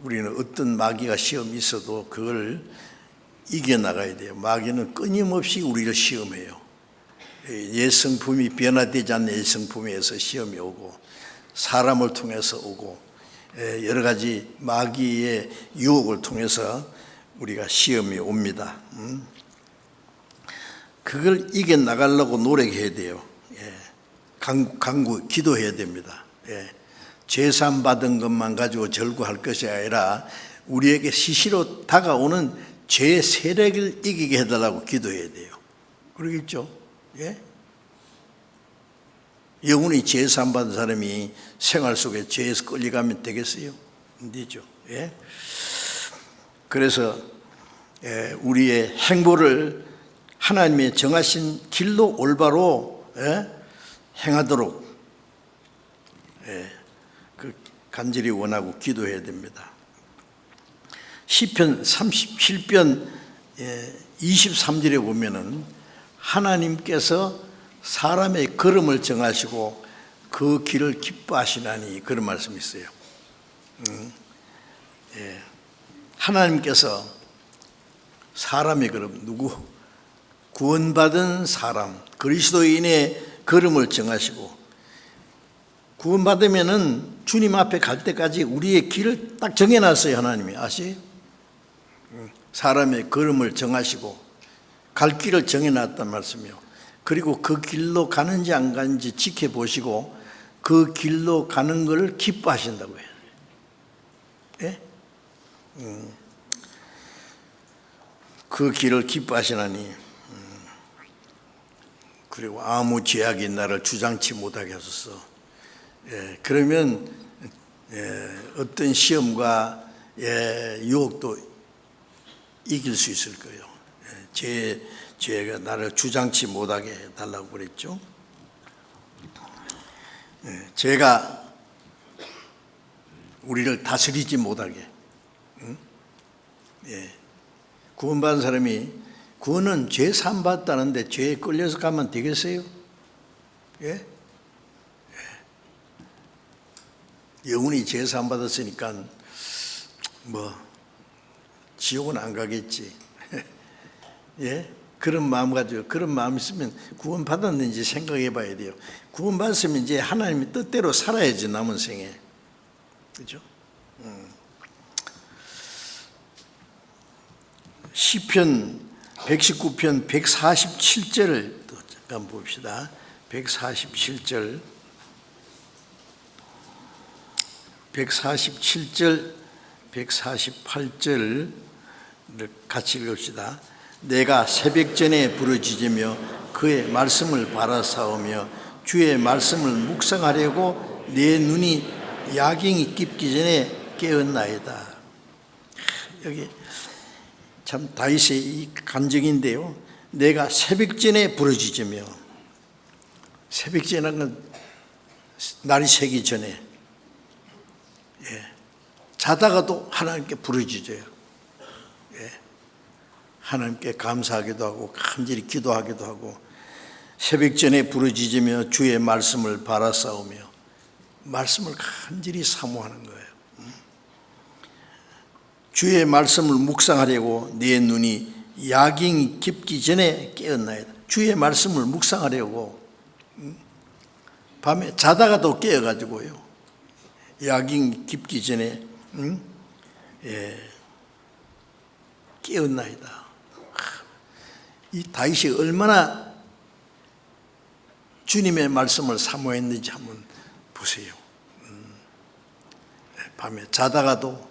우리는 어떤 마귀가 시험이 있어도 그걸 이겨나가야 돼요. 마귀는 끊임없이 우리를 시험해요. 옛 성품이 변화되지 않는 옛 성품에서 시험이 오고, 사람을 통해서 오고, 여러 가지 마귀의 유혹을 통해서 우리가 시험이 옵니다. 그걸 이겨나가려고 노력해야 돼요. 간구 기도해야 됩니다. 죄산 받은 것만 가지고 절구할 것이 아니라 우리에게 시시로 다가오는 죄의 세력을 이기게 해달라고 기도해야 돼요. 그러겠죠? 영원히 죄산 받은 사람이 생활 속에 죄에서 끌려가면 되겠어요? 안 되죠. 그래서 우리의 행보를 하나님의 정하신 길로 올바로 행하도록 간절히 원하고 기도해야 됩니다. 시편 37편 23절에 보면은 하나님께서 사람의 걸음을 정하시고 그 길을 기뻐하시나니 그런 말씀이 있어요. 하나님께서 사람의 걸음, 누구? 구원받은 사람, 그리스도인의 걸음을 정하시고, 구원받으면은 주님 앞에 갈 때까지 우리의 길을 딱 정해놨어요. 하나님이 아시죠? 사람의 걸음을 정하시고 갈 길을 정해놨단 말씀이요. 그리고 그 길로 가는지 안 가는지 지켜보시고 그 길로 가는 것을 기뻐하신다고 해요. 그 길을 기뻐하시나니, 그리고 아무 죄악이 나를 주장치 못하게 하소서. 그러면 어떤 시험과 유혹도 이길 수 있을 거예요. 죄가 나를 주장치 못하게 해달라고 그랬죠. 죄가 우리를 다스리지 못하게. 구원받은 사람이, 구원은 죄 사함 받았다는데 죄에 끌려서 가면 되겠어요? 영원히 죄 사함 받았으니까 지옥은 안 가겠지. 그런 마음 가지고, 그런 마음 있으면 구원 받았는지 생각해 봐야 돼요. 구원 받았으면 이제 하나님의 뜻대로 살아야지, 남은 생에. 그죠? 시편 119편 147절을 또 잠깐 봅시다. 147절 148절을 같이 읽읍시다. 내가 새벽전에 부르짖으며 그의 말씀을 바라사오며 주의 말씀을 묵상하려고 내 눈이 야경이 깊기 전에 깨었나이다. 여기 참 다윗의 이 간증인데요. 내가 새벽전에 부르짖으며, 새벽제라는 건 날이 새기 전에 자다가도 하나님께 부르짖어요. 하나님께 감사하기도 하고 간절히 기도하기도 하고 새벽전에 부르짖으며 주의 말씀을 바라싸우며 말씀을 간절히 사모하는 거예요. 주의 말씀을 묵상하려고 내 눈이 야경이 깊기 전에 깨었나이다. 주의 말씀을 묵상하려고 밤에 자다가도 깨어가지고요, 야경이 깊기 전에 깨었나이다. 이 다윗이 얼마나 주님의 말씀을 사모했는지 한번 보세요. 밤에 자다가도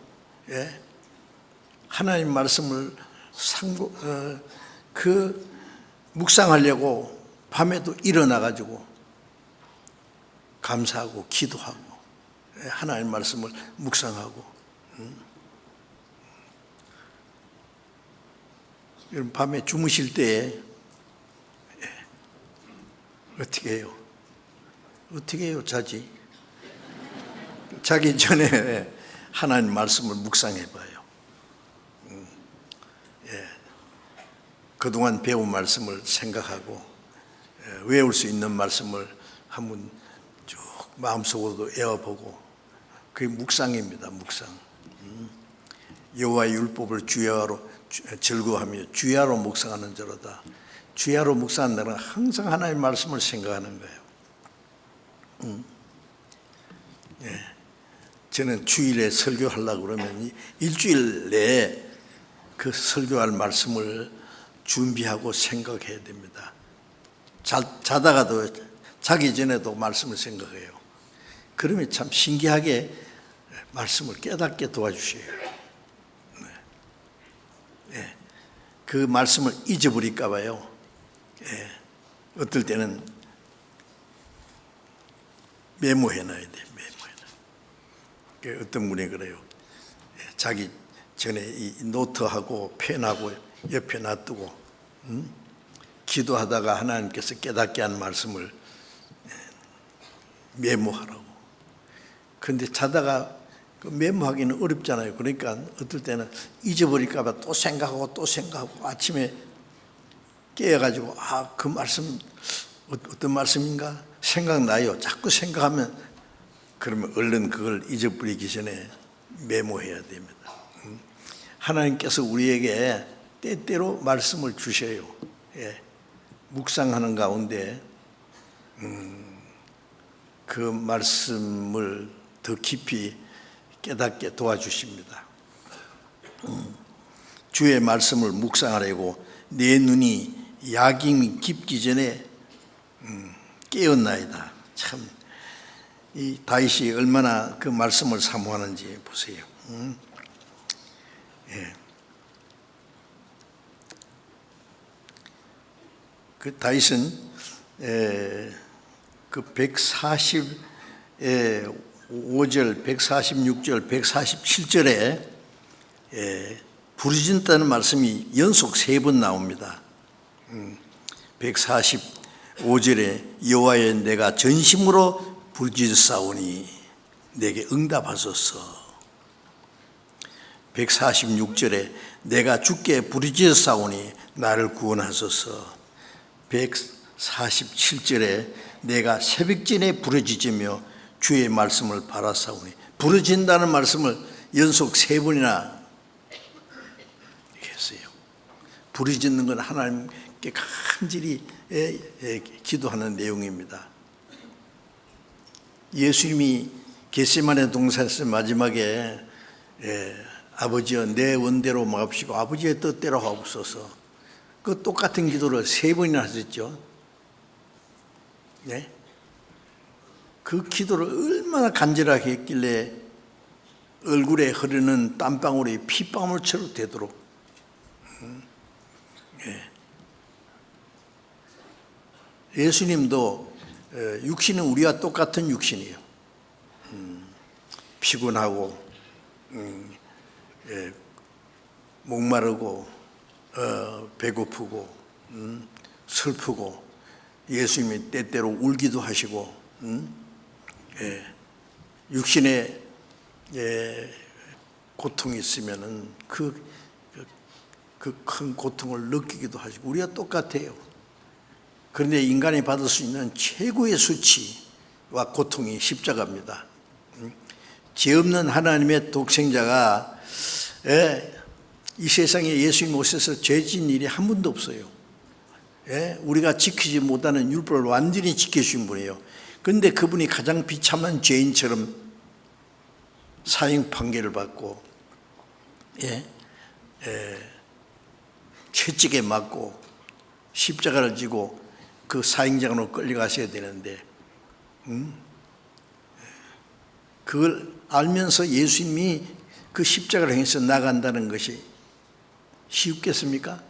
하나님 말씀을 묵상하려고 밤에도 일어나가지고 감사하고 기도하고 하나님 말씀을 묵상하고. 여러분 밤에 주무실 때 어떻게 해요? 어떻게 해요? 자기 전에 하나님 말씀을 묵상해 봐요. 그동안 배운 말씀을 생각하고 외울 수 있는 말씀을 한번 쭉 마음속으로도 외워보고, 그게 묵상입니다. 묵상. 여호와의 율법을 주야로 즐거워하며 주야로 묵상하는 자로다. 주야로 묵상하는 자는 항상 하나님의 말씀을 생각하는 거예요. 저는 주일에 설교하려고 그러면 일주일 내에 그 설교할 말씀을 준비하고 생각해야 됩니다. 자다가도 자기 전에도 말씀을 생각해요. 그러면 참 신기하게 말씀을 깨닫게 도와주셔요. 그 말씀을 잊어버릴까 봐요. 어떨 때는 메모해놔야 돼요. 어떤 분이 그래요. 자기 전에 이 노트하고 펜하고 옆에 놔두고 기도하다가 하나님께서 깨닫게 한 말씀을 메모하라고. 그런데 자다가 메모하기는 어렵잖아요. 그러니까 어떨 때는 잊어버릴까 봐 또 생각하고 아침에 깨어가지고 그 말씀 어떤 말씀인가 생각나요. 자꾸 생각하면 그러면 얼른 그걸 잊어버리기 전에 메모해야 됩니다. 하나님께서 우리에게 때때로 말씀을 주셔요. 묵상하는 가운데 그 말씀을 더 깊이 깨닫게 도와주십니다. 주의 말씀을 묵상하려고 내 눈이 야경이 깊기 전에 깨었나이다. 참 이 다윗이 얼마나 그 말씀을 사모하는지 보세요. 그 다윗은 그 145절, 146절, 147절에 부르짖는다는 말씀이 연속 3번 나옵니다. 145절에 여호와여 내가 전심으로 부르짖사오니 내게 응답하소서. 146절에 내가 주께 부르짖사오니 나를 구원하소서. 147절에 내가 새벽전에 부르짖으며 주의 말씀을 바라사오니, 부르짖는다는 말씀을 연속 3번이나 했어요. 부르짖는 건 하나님께 간절히 기도하는 내용입니다. 예수님이 겟세마네 동산에서 마지막에 아버지여 내 원대로 마옵시고 아버지의 뜻대로 하옵소서, 그 똑같은 기도를 3번이나 하셨죠. 네? 그 기도를 얼마나 간절하게 했길래 얼굴에 흐르는 땀방울이 핏방울처럼 되도록. 예수님도 육신은 우리와 똑같은 육신이에요. 피곤하고 목마르고 배고프고 슬프고 예수님이 때때로 울기도 하시고, 육신에 고통이 있으면은 그 큰 고통을 느끼기도 하시고, 우리가 똑같아요. 그런데 인간이 받을 수 있는 최고의 수치와 고통이 십자가입니다. 죄 없는 하나님의 독생자가 이 세상에 예수님 오셔서 죄 지은 일이 한 번도 없어요. 우리가 지키지 못하는 율법을 완전히 지켜주신 분이에요. 그런데 그분이 가장 비참한 죄인처럼 사형 판결을 받고 채찍에 맞고 십자가를 지고 그 사형장으로 끌려가셔야 되는데, 그걸 알면서 예수님이 그 십자가를 향해서 나간다는 것이 쉽겠습니까?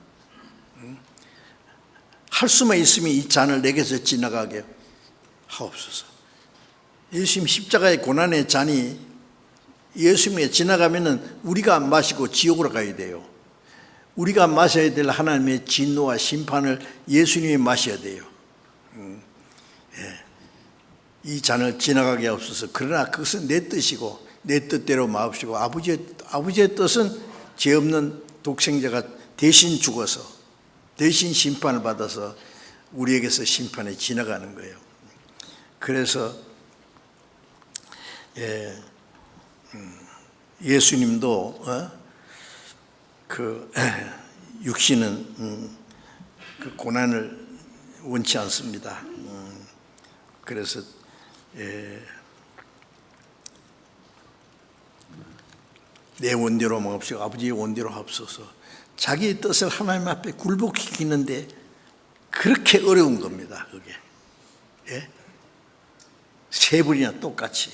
할 수만 있으면 이 잔을 내게서 지나가게 하옵소서. 예수님 십자가의 고난의 잔이 예수님에 지나가면은 우리가 안 마시고 지옥으로 가야 돼요. 우리가 마셔야 될 하나님의 진노와 심판을 예수님이 마셔야 돼요. 이 잔을 지나가게 하옵소서. 그러나 그것은 내 뜻이고 내 뜻대로 마옵시고, 아버지의 뜻은 죄 없는 독생자가 대신 죽어서 대신 심판을 받아서 우리에게서 심판에 지나가는 거예요. 그래서 예수님도 그 육신은 그 고난을 원치 않습니다. 그래서 내 원대로 마옵시고 아버지의 원대로 하옵소서. 자기의 뜻을 하나님 앞에 굴복시키는데 그렇게 어려운 겁니다. 그게 세 분이나 똑같이.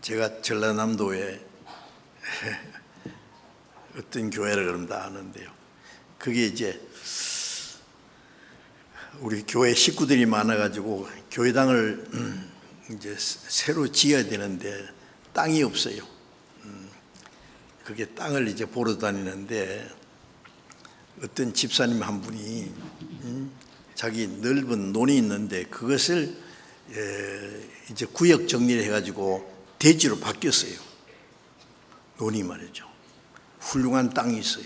제가 전라남도에 어떤 교회를 그럼 다 아는데요. 그게 이제 우리 교회 식구들이 많아가지고 교회당을 이제 새로 지어야 되는데 땅이 없어요. 그게 땅을 이제 보러 다니는데 어떤 집사님 한 분이 자기 넓은 논이 있는데 그것을 이제 구역 정리를 해가지고 대지로 바뀌었어요. 논이 말이죠. 훌륭한 땅이 있어요.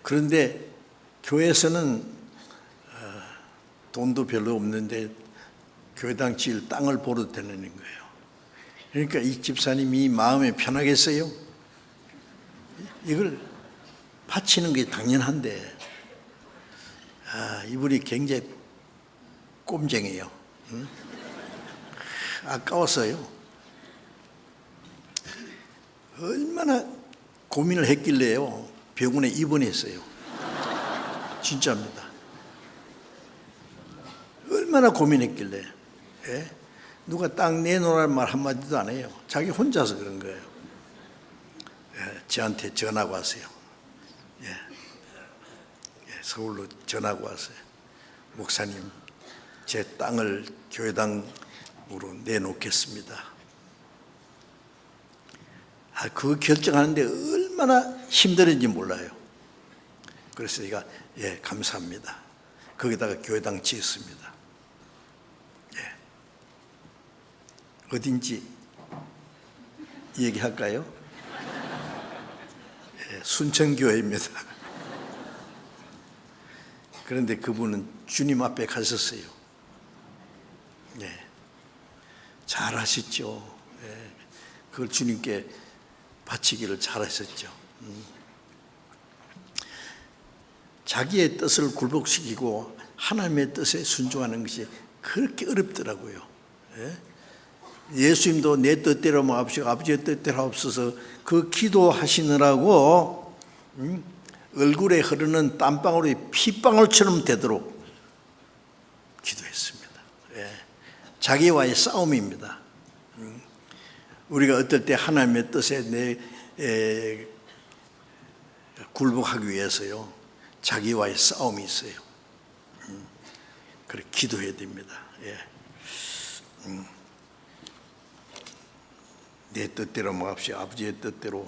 그런데 교회에서는 돈도 별로 없는데 교회당 지을 땅을 보러 다니는 거예요. 그러니까 이 집사님이 마음에 편하겠어요? 이걸 바치는 게 당연한데, 이분이 굉장히 꼼쟁이에요. 아까웠어요. 얼마나 고민을 했길래요. 병원에 입원했어요. 진짜입니다. 얼마나 고민했길래. 누가 땅 내놓으라는 말 한마디도 안 해요. 자기 혼자서 그런 거예요. 저한테 전화가 왔어요. 서울로 전화가 왔어요. 목사님, 제 땅을 교회당으로 내놓겠습니다. 그거 결정하는데 얼마나 힘들었는지 몰라요. 그래서 제가 감사합니다. 거기다가 교회당 지었습니다. 어딘지 얘기할까요? 순천교회입니다. 그런데 그분은 주님 앞에 가셨어요. 잘하셨죠. 그걸 주님께 바치기를 잘하셨죠. 자기의 뜻을 굴복시키고 하나님의 뜻에 순종하는 것이 그렇게 어렵더라고요. 예수님도 내 뜻대로 마옵시고 아버지의 뜻대로 하옵소서, 그 기도하시느라고 얼굴에 흐르는 땀방울이 핏방울처럼 되도록 기도했습니다. 자기와의 싸움입니다. 우리가 어떨 때 하나님의 뜻에 굴복하기 위해서요, 자기와의 싸움이 있어요. 그래 기도해야 됩니다. 내 뜻대로 마옵시고 아버지의 뜻대로,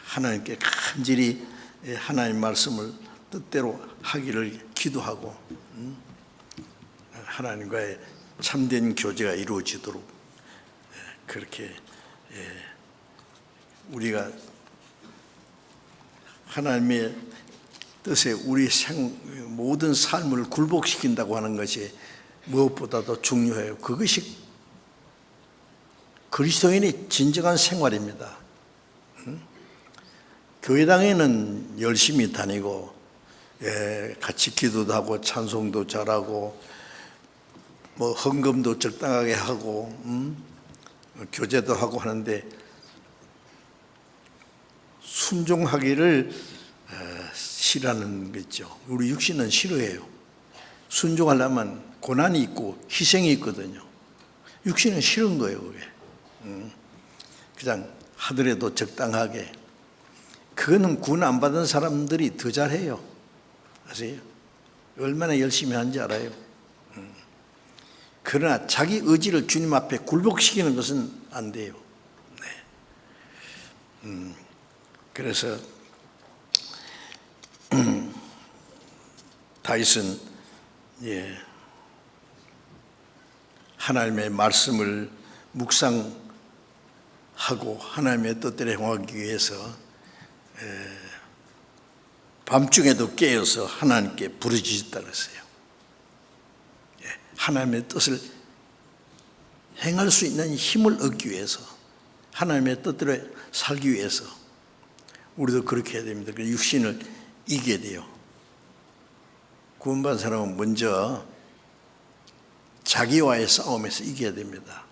하나님께 간절히 하나님 말씀을 뜻대로 하기를 기도하고 하나님과의 참된 교제가 이루어지도록 그렇게 우리가 하나님의 뜻에 우리 모든 삶을 굴복시킨다고 하는 것이 무엇보다도 중요해요. 그것이 그리스도인의 진정한 생활입니다. 교회당에는 열심히 다니고 같이 기도도 하고 찬송도 잘하고 뭐 헌금도 적당하게 하고 교제도 하고 하는데 순종하기를 싫어하는 거죠. 우리 육신은 싫어해요. 순종하려면 고난이 있고 희생이 있거든요. 육신은 싫은 거예요. 그게 그냥 하더라도 적당하게. 그거는 구원 안 받은 사람들이 더 잘해요. 아세요? 얼마나 열심히 하는지 알아요. 그러나 자기 의지를 주님 앞에 굴복시키는 것은 안 돼요. 네. 그래서 다윗은 하나님의 말씀을 묵상하고 하나님의 뜻대로 행하기 위해서 밤중에도 깨어서 하나님께 부르짖었다 그랬어요. 하나님의 뜻을 행할 수 있는 힘을 얻기 위해서, 하나님의 뜻대로 살기 위해서 우리도 그렇게 해야 됩니다. 그 육신을 이겨야 돼요. 구원받은 사람은 먼저 자기와의 싸움에서 이겨야 됩니다.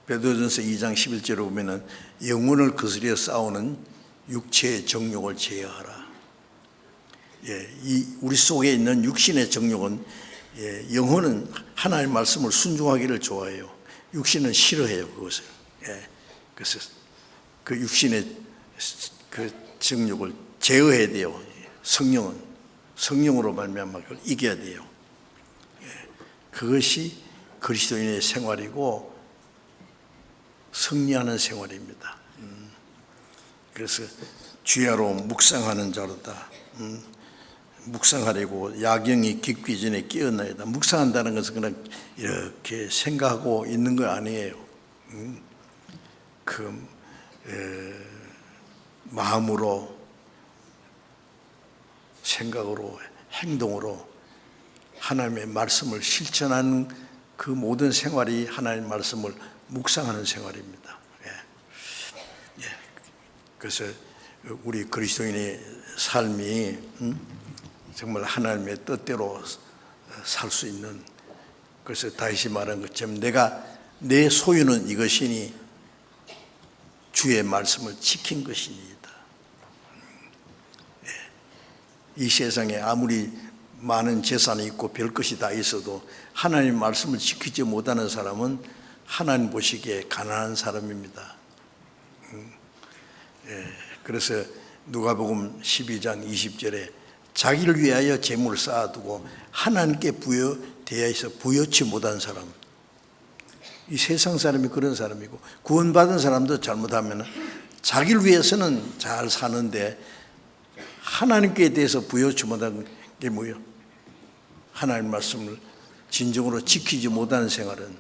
베드로전서 2장 11절에 보면은 영혼을 거스려 싸우는 육체의 정욕을 제어하라. 우리 속에 있는 육신의 정욕은 영혼은 하나님의 말씀을 순종하기를 좋아해요. 육신은 싫어해요, 그것을. 그래서 그 육신의 그 정욕을 제어해야 돼요. 성령으로 말미암아 그걸 이겨야 돼요. 그것이 그리스도인의 생활이고 승리하는 생활입니다. 그래서 주야로 묵상하는 자로다. 묵상하려고 야경이 깊기 전에 깨어나야다. 묵상한다는 것은 그냥 이렇게 생각하고 있는 거 아니에요. 마음으로, 생각으로, 행동으로 하나님의 말씀을 실천하는 그 모든 생활이 하나님의 말씀을 묵상하는 생활입니다. 그래서 우리 그리스도인의 삶이 정말 하나님의 뜻대로 살 수 있는, 그래서 다윗이 말한 것처럼 내 소유는 이것이니 주의 말씀을 지킨 것이니이다. 이 세상에 아무리 많은 재산이 있고 별 것이 다 있어도 하나님의 말씀을 지키지 못하는 사람은 하나님 보시기에 가난한 사람입니다. 그래서 누가복음 12장 20절에 자기를 위하여 재물을 쌓아두고 하나님께 부여되어서 부여치 못한 사람, 이 세상 사람이 그런 사람이고, 구원받은 사람도 잘못하면 자기를 위해서는 잘 사는데 하나님께 대해서 부여치 못한 게 뭐예요? 하나님 말씀을 진정으로 지키지 못하는 생활은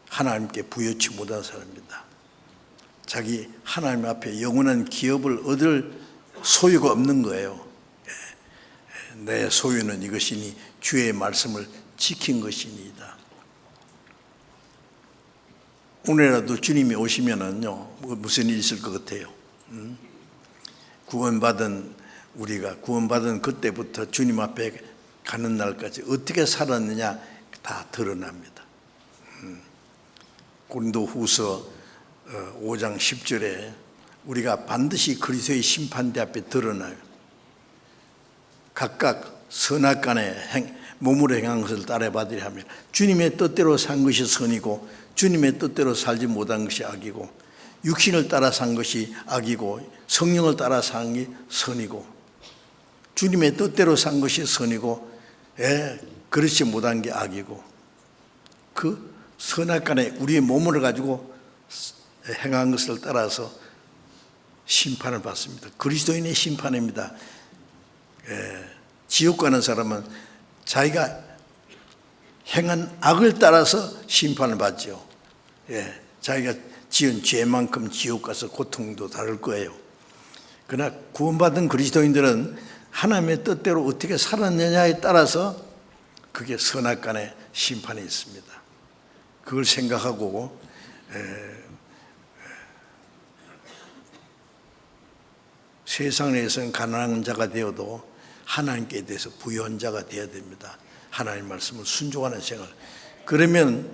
하나님께 부여치 못한 사람입니다. 자기 하나님 앞에 영원한 기업을 얻을 소유가 없는 거예요. 내 소유는 이것이니 주의 말씀을 지킨 것이니이다. 오늘이라도 주님이 오시면은요, 무슨 일이 있을 것 같아요? 우리가 구원받은 그때부터 주님 앞에 가는 날까지 어떻게 살았느냐 다 드러납니다. 고린도후서 5장 10절에 우리가 반드시 그리스도의 심판대 앞에 드러나요. 각각 선악간에 몸으로 행한 것을 따라받으려 하며 주님의 뜻대로 산 것이 선이고 주님의 뜻대로 살지 못한 것이 악이고 육신을 따라 산 것이 악이고 성령을 따라 산 게 선이고 주님의 뜻대로 산 것이 선이고 그렇지 못한 게 악이고 그 선악간에 우리의 몸을 가지고 행한 것을 따라서 심판을 받습니다. 그리스도인의 심판입니다. 지옥 가는 사람은 자기가 행한 악을 따라서 심판을 받죠. 자기가 지은 죄만큼 지옥 가서 고통도 다를 거예요. 그러나 구원받은 그리스도인들은 하나님의 뜻대로 어떻게 살았느냐에 따라서 그게 선악간의 심판이 있습니다. 그걸 생각하고 세상 내에서는 가난한 자가 되어도 하나님께 대해서 부유한 자가 되어야 됩니다. 하나님 말씀을 순종하는 생활. 그러면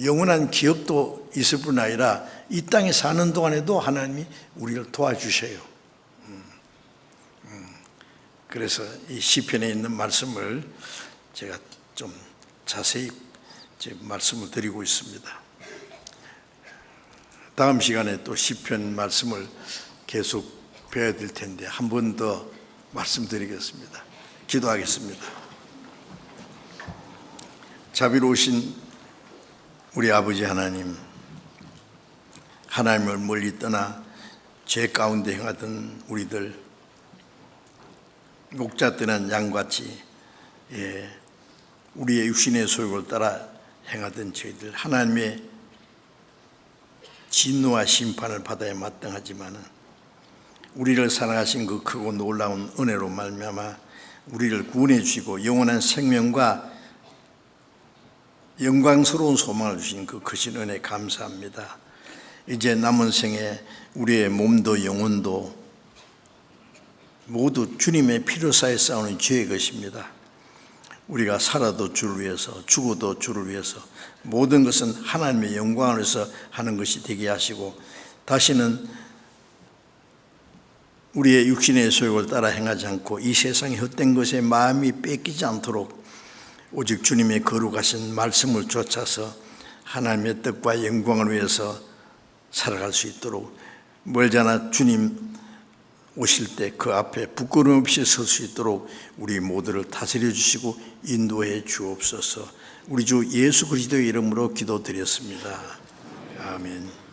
영원한 기업도 있을 뿐 아니라 이 땅에 사는 동안에도 하나님이 우리를 도와주셔요. 그래서 이 시편에 있는 말씀을 제가 좀 자세히 말씀을 드리고 있습니다. 다음 시간에 또 시편 말씀을 계속 배워야 될 텐데 한 번 더 말씀드리겠습니다. 기도하겠습니다. 자비로우신 우리 아버지 하나님, 하나님을 멀리 떠나 죄 가운데 행하던 우리들, 목자 떠난 양같이 우리의 육신의 소욕을 따라 행하던 저희들, 하나님의 진노와 심판을 받아야 마땅하지만 우리를 사랑하신 그 크고 놀라운 은혜로 말미암아 우리를 구원해 주시고 영원한 생명과 영광스러운 소망을 주신 그 크신 은혜 감사합니다. 이제 남은 생에 우리의 몸도 영혼도 모두 주님의 필요사에 싸우는 죄의 것입니다. 우리가 살아도 주를 위해서, 죽어도 주를 위해서, 모든 것은 하나님의 영광을 위해서 하는 것이 되게 하시고 다시는 우리의 육신의 소욕을 따라 행하지 않고 이 세상의 헛된 것에 마음이 뺏기지 않도록 오직 주님의 거룩하신 말씀을 쫓아서 하나님의 뜻과 영광을 위해서 살아갈 수 있도록, 멀잖아 주님 오실 때 그 앞에 부끄러움 없이 설 수 있도록 우리 모두를 다스려 주시고 인도해 주옵소서. 우리 주 예수 그리스도의 이름으로 기도드렸습니다. 아멘.